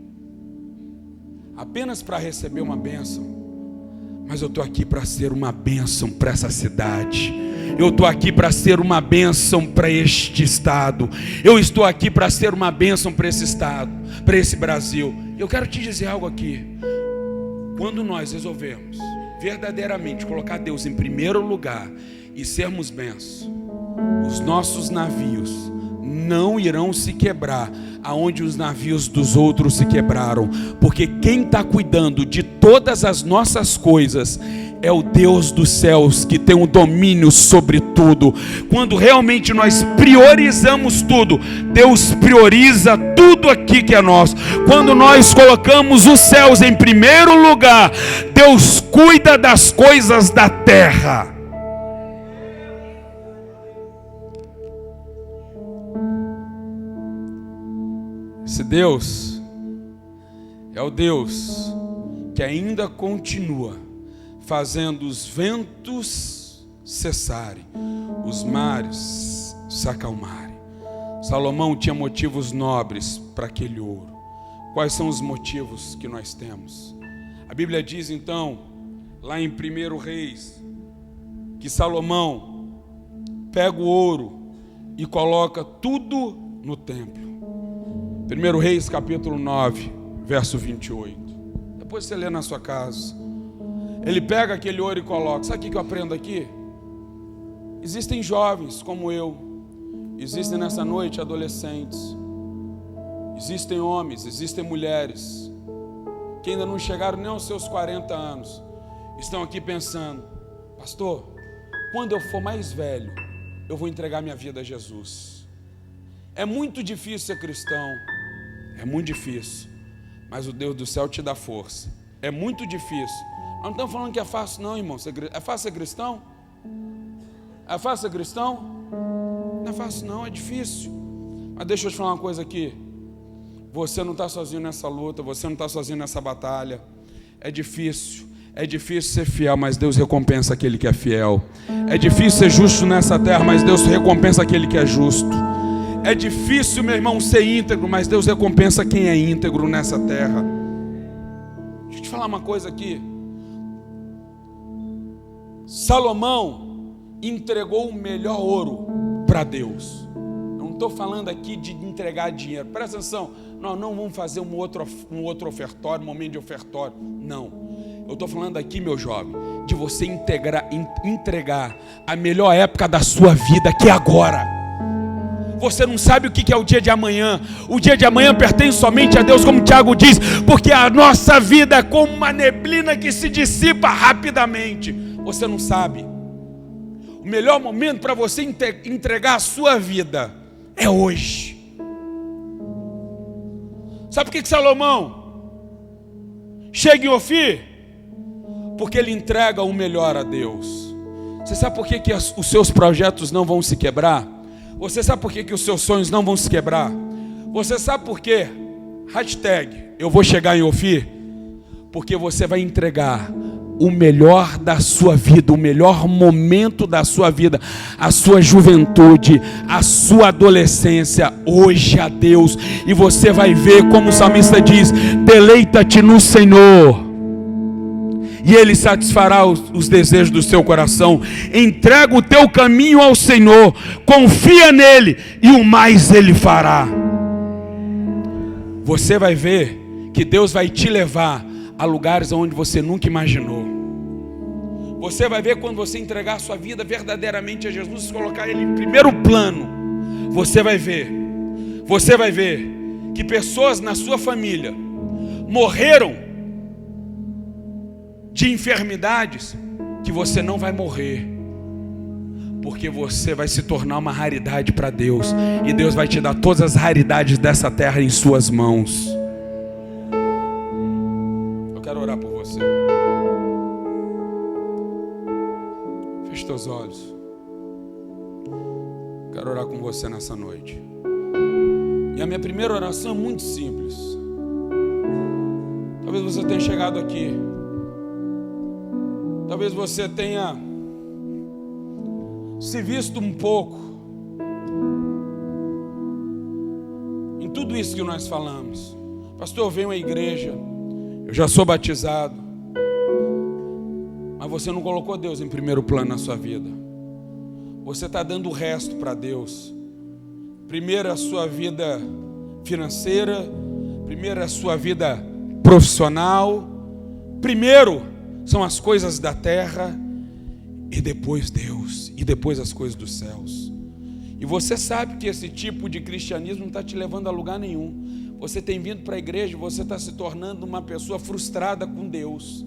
apenas para receber uma bênção? Mas eu estou aqui para ser uma bênção para essa cidade. Eu estou aqui para ser uma bênção para este estado. Eu estou aqui para ser uma bênção para esse estado, para esse Brasil. Eu quero te dizer algo aqui. Quando nós resolvermos verdadeiramente colocar Deus em primeiro lugar e sermos bênçãos, os nossos navios não irão se quebrar aonde os navios dos outros se quebraram, porque quem está cuidando de todas as nossas coisas é o Deus dos céus, que tem um domínio sobre tudo. Quando realmente nós priorizamos tudo, Deus prioriza tudo aqui que é nosso. Quando nós colocamos os céus em primeiro lugar, Deus cuida das coisas da terra. Esse Deus é o Deus que ainda continua fazendo os ventos cessarem, os mares se acalmarem. Salomão tinha motivos nobres para aquele ouro. Quais são os motivos que nós temos? A Bíblia diz então, lá em 1 Reis, que Salomão pega o ouro e coloca tudo no templo. 1 Reis capítulo 9, verso 28. Depois você lê na sua casa. Ele pega aquele ouro e coloca. Sabe o que eu aprendo aqui? Existem jovens como eu, existem nessa noite adolescentes, existem homens, existem mulheres que ainda não chegaram nem aos seus 40 anos, estão aqui pensando: pastor, quando eu for mais velho, eu vou entregar minha vida a Jesus. É muito difícil ser cristão, é muito difícil, mas o Deus do céu te dá força. É muito difícil. Nós não estamos falando que é fácil não, irmão. É fácil ser cristão? É fácil ser cristão? Não é fácil não, é difícil. Mas deixa eu te falar uma coisa aqui. Você não está sozinho nessa luta, você não está sozinho nessa batalha. É difícil ser fiel, mas Deus recompensa aquele que é fiel. É difícil ser justo nessa terra, mas Deus recompensa aquele que é justo. É difícil, meu irmão, ser íntegro, mas Deus recompensa quem é íntegro nessa terra. Deixa eu te falar uma coisa aqui. Salomão entregou o melhor ouro para Deus. Não estou falando aqui de entregar dinheiro. Presta atenção, nós não vamos fazer um outro ofertório, um momento de ofertório. Não. Eu estou falando aqui, meu jovem, de você entregar a melhor época da sua vida, que é agora. Você não sabe o que é o dia de amanhã. O dia de amanhã pertence somente a Deus, como Tiago diz, porque a nossa vida é como uma neblina que se dissipa rapidamente. Você não sabe. O melhor momento para você entregar a sua vida é hoje. Sabe por que Salomão chega em Ofir? Porque ele entrega o melhor a Deus. Você sabe por que os seus projetos não vão se quebrar? Você sabe por que os seus sonhos não vão se quebrar? Você sabe por quê? #eu vou chegar em Ofir. Porque você vai entregar o melhor da sua vida, o melhor momento da sua vida, a sua juventude, a sua adolescência, hoje a Deus. E você vai ver, como o salmista diz: deleita-te no Senhor, e Ele satisfará os desejos do seu coração. Entrega o teu caminho ao Senhor, confia nele, e o mais Ele fará. Você vai ver que Deus vai te levar a lugares onde você nunca imaginou. Você vai ver, quando você entregar a sua vida verdadeiramente a Jesus, colocar Ele em primeiro plano, você vai ver que pessoas na sua família morreram de enfermidades que você não vai morrer, porque você vai se tornar uma raridade para Deus, e Deus vai te dar todas as raridades dessa terra em suas mãos. Eu quero orar por você. Feche teus olhos. Quero orar com você nessa noite. E a minha primeira oração é muito simples. Talvez você tenha chegado aqui, talvez você tenha se visto um pouco em tudo isso que nós falamos. Pastor, eu venho à igreja, eu já sou batizado, mas você não colocou Deus em primeiro plano na sua vida. Você está dando o resto para Deus. Primeiro a sua vida financeira, primeiro a sua vida profissional, primeiro são as coisas da terra, e depois Deus, e depois as coisas dos céus. E você sabe que esse tipo de cristianismo não está te levando a lugar nenhum. Você tem vindo para a igreja, você está se tornando uma pessoa frustrada com Deus.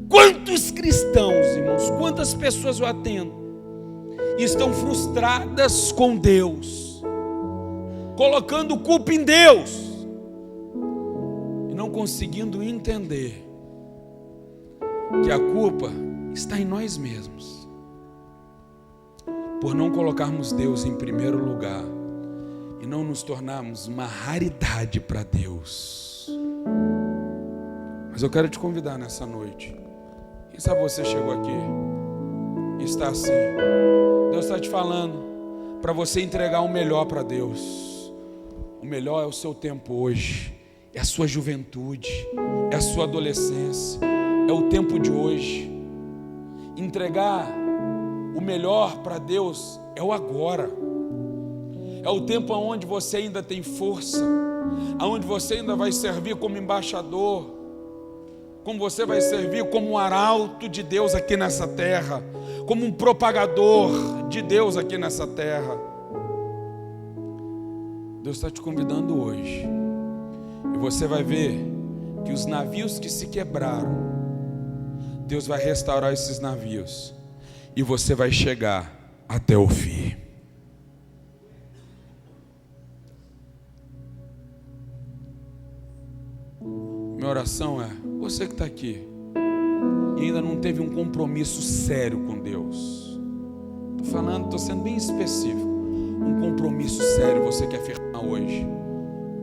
Quantos cristãos, irmãos, quantas pessoas eu atendo, estão frustradas com Deus, colocando culpa em Deus, e não conseguindo entender que a culpa está em nós mesmos, por não colocarmos Deus em primeiro lugar e não nos tornarmos uma raridade para Deus. Mas eu quero te convidar nessa noite. Quem sabe você chegou aqui e está assim. Deus está te falando para você entregar o melhor para Deus. O melhor é o seu tempo hoje, é a sua juventude, é a sua adolescência, é o tempo de hoje. Entregar o melhor para Deus é o agora. É o tempo onde você ainda tem força, onde você ainda vai servir como embaixador, como você vai servir como um arauto de Deus aqui nessa terra, como um propagador de Deus aqui nessa terra. Deus está te convidando hoje, e você vai ver que os navios que se quebraram, Deus vai restaurar esses navios, e você vai chegar até o fim. Minha oração é, você que está aqui e ainda não teve um compromisso sério com Deus, estou sendo bem específico, um compromisso sério você quer firmar hoje.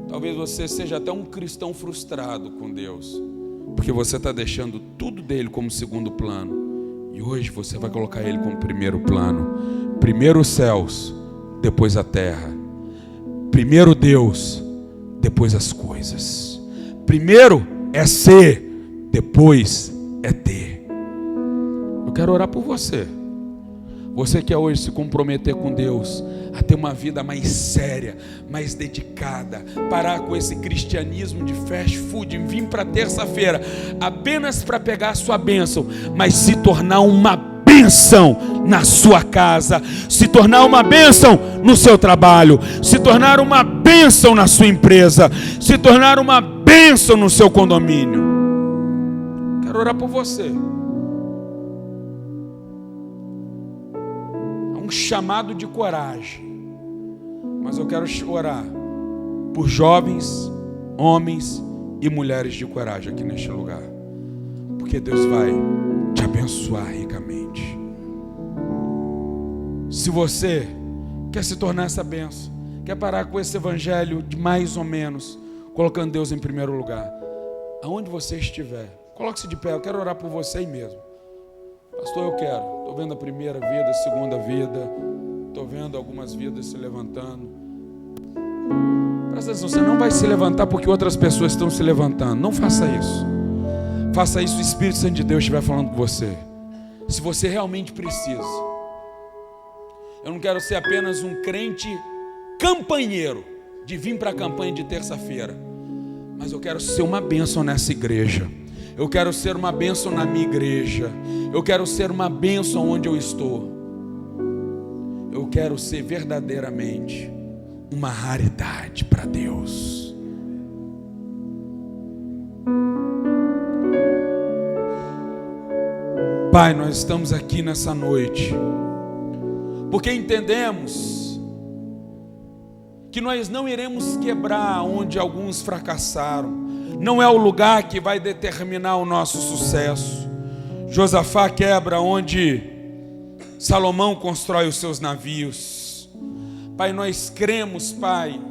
Talvez você seja até um cristão frustrado com Deus, porque você está deixando tudo dele como segundo plano, e hoje você vai colocar ele como primeiro plano. Primeiro os céus, depois a terra. Primeiro Deus, depois as coisas. Primeiro é ser, depois é ter. Eu quero orar por você. Você quer hoje se comprometer com Deus, a ter uma vida mais séria, mais dedicada, parar com esse cristianismo de fast food, vir para terça-feira apenas para pegar a sua bênção, mas se tornar uma bênção na sua casa, se tornar uma bênção no seu trabalho, se tornar uma bênção na sua empresa, se tornar uma bênção no seu condomínio. Quero orar por você. É um chamado de coragem, mas eu quero orar por jovens, homens e mulheres de coragem aqui neste lugar, porque Deus vai te abençoar ricamente. Se você quer se tornar essa bênção, quer parar com esse evangelho de mais ou menos, colocando Deus em primeiro lugar, aonde você estiver, coloque-se de pé. Eu quero orar por você aí mesmo. Pastor, eu quero. Estou vendo a primeira vida, a segunda vida, estou vendo algumas vidas se levantando. Presta atenção, você não vai se levantar porque outras pessoas estão se levantando. Não faça isso. Faça isso se o Espírito Santo de Deus estiver falando com você. Se você realmente precisa. Eu não quero ser apenas um crente campanheiro, de vir para a campanha de terça-feira, mas eu quero ser uma bênção nessa igreja. Eu quero ser uma bênção na minha igreja. Eu quero ser uma bênção onde eu estou. Eu quero ser verdadeiramente uma raridade para Deus. Pai, nós estamos aqui nessa noite porque entendemos que nós não iremos quebrar onde alguns fracassaram. Não é o lugar que vai determinar o nosso sucesso. Josafá quebra onde Salomão constrói os seus navios. Pai, nós cremos, Pai,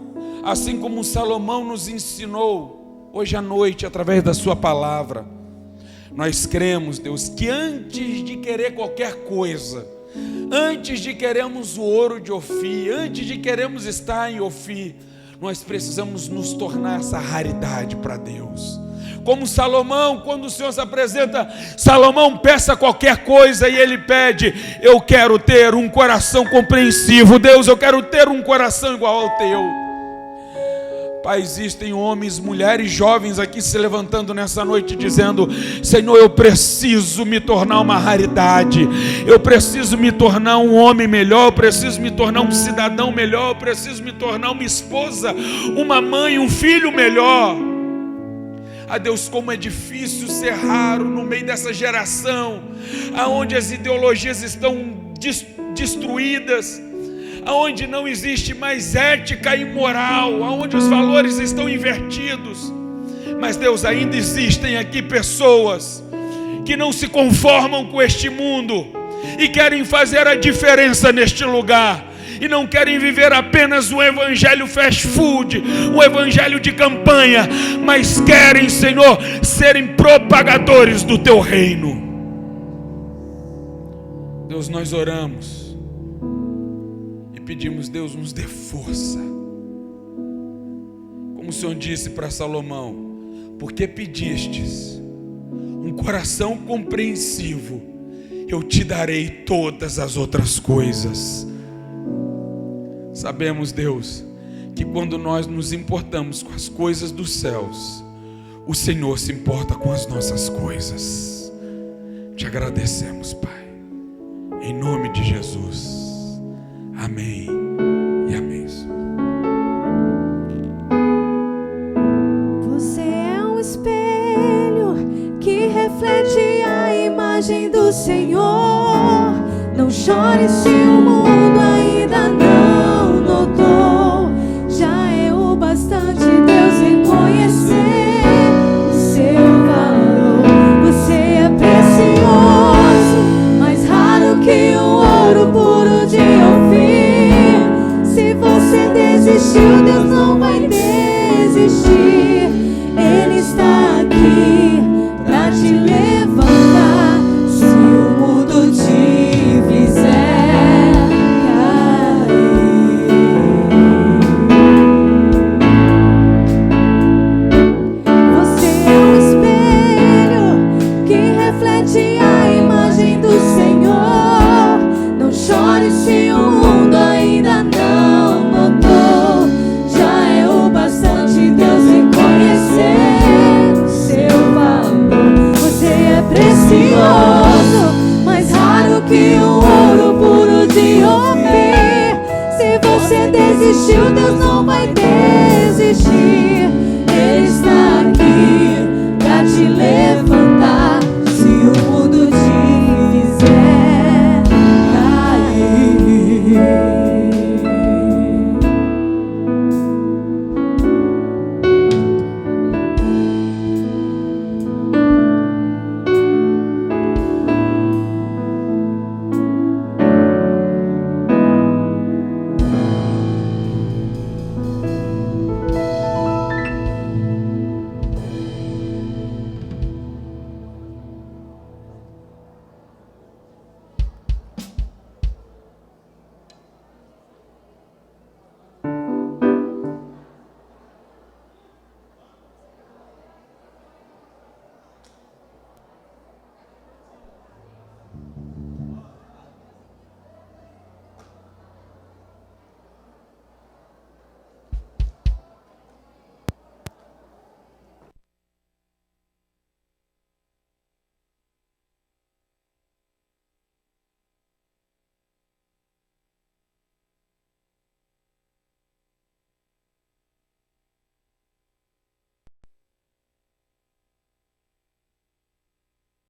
assim como Salomão nos ensinou hoje à noite através da sua palavra. Nós cremos, Deus, que antes de querer qualquer coisa, antes de queremos o ouro de Ofir, antes de queremos estar em Ofir, nós precisamos nos tornar essa raridade para Deus. Como Salomão, quando o Senhor se apresenta, Salomão peça qualquer coisa e ele pede: eu quero ter um coração compreensivo. Deus, eu quero ter um coração igual ao teu. Pai, existem homens, mulheres, jovens aqui se levantando nessa noite dizendo: Senhor, eu preciso me tornar uma raridade, eu preciso me tornar um homem melhor, eu preciso me tornar um cidadão melhor, eu preciso me tornar uma esposa, uma mãe, um filho melhor. Ah, Deus, como é difícil ser raro no meio dessa geração, aonde as ideologias estão destruídas, aonde não existe mais ética e moral, aonde os valores estão invertidos. Mas Deus, ainda existem aqui pessoas que não se conformam com este mundo e querem fazer a diferença neste lugar, e não querem viver apenas um evangelho fast food, um evangelho de campanha, mas querem, Senhor, serem propagadores do teu reino. Deus, nós oramos e pedimos, Deus, nos dê força. Como o Senhor disse para Salomão: porque pedistes um coração compreensivo, eu te darei todas as outras coisas. Sabemos, Deus, que quando nós nos importamos com as coisas dos céus, o Senhor se importa com as nossas coisas. Te agradecemos, Pai, em nome de Jesus. Amém e amém. Você é um espelho que reflete a imagem do Senhor. Não chore se o mundo ainda não notou. Já é o bastante Deus reconhecer o seu valor. Você é precioso, mais raro que o ouro puro de Ofir. Se você desistiu, Deus não vai desistir. Ele está aqui pra te levantar. Se o mundo te fizer cair, você é um espelho que reflete a imagem do Senhor. Não chore se o mundo ainda não notou. Já é o bastante Deus reconhecer o seu valor. Você é precioso, mais raro que o ouro puro de Ofir. Se você desistiu, Deus não vai desistir. Ele está aqui pra te levantar.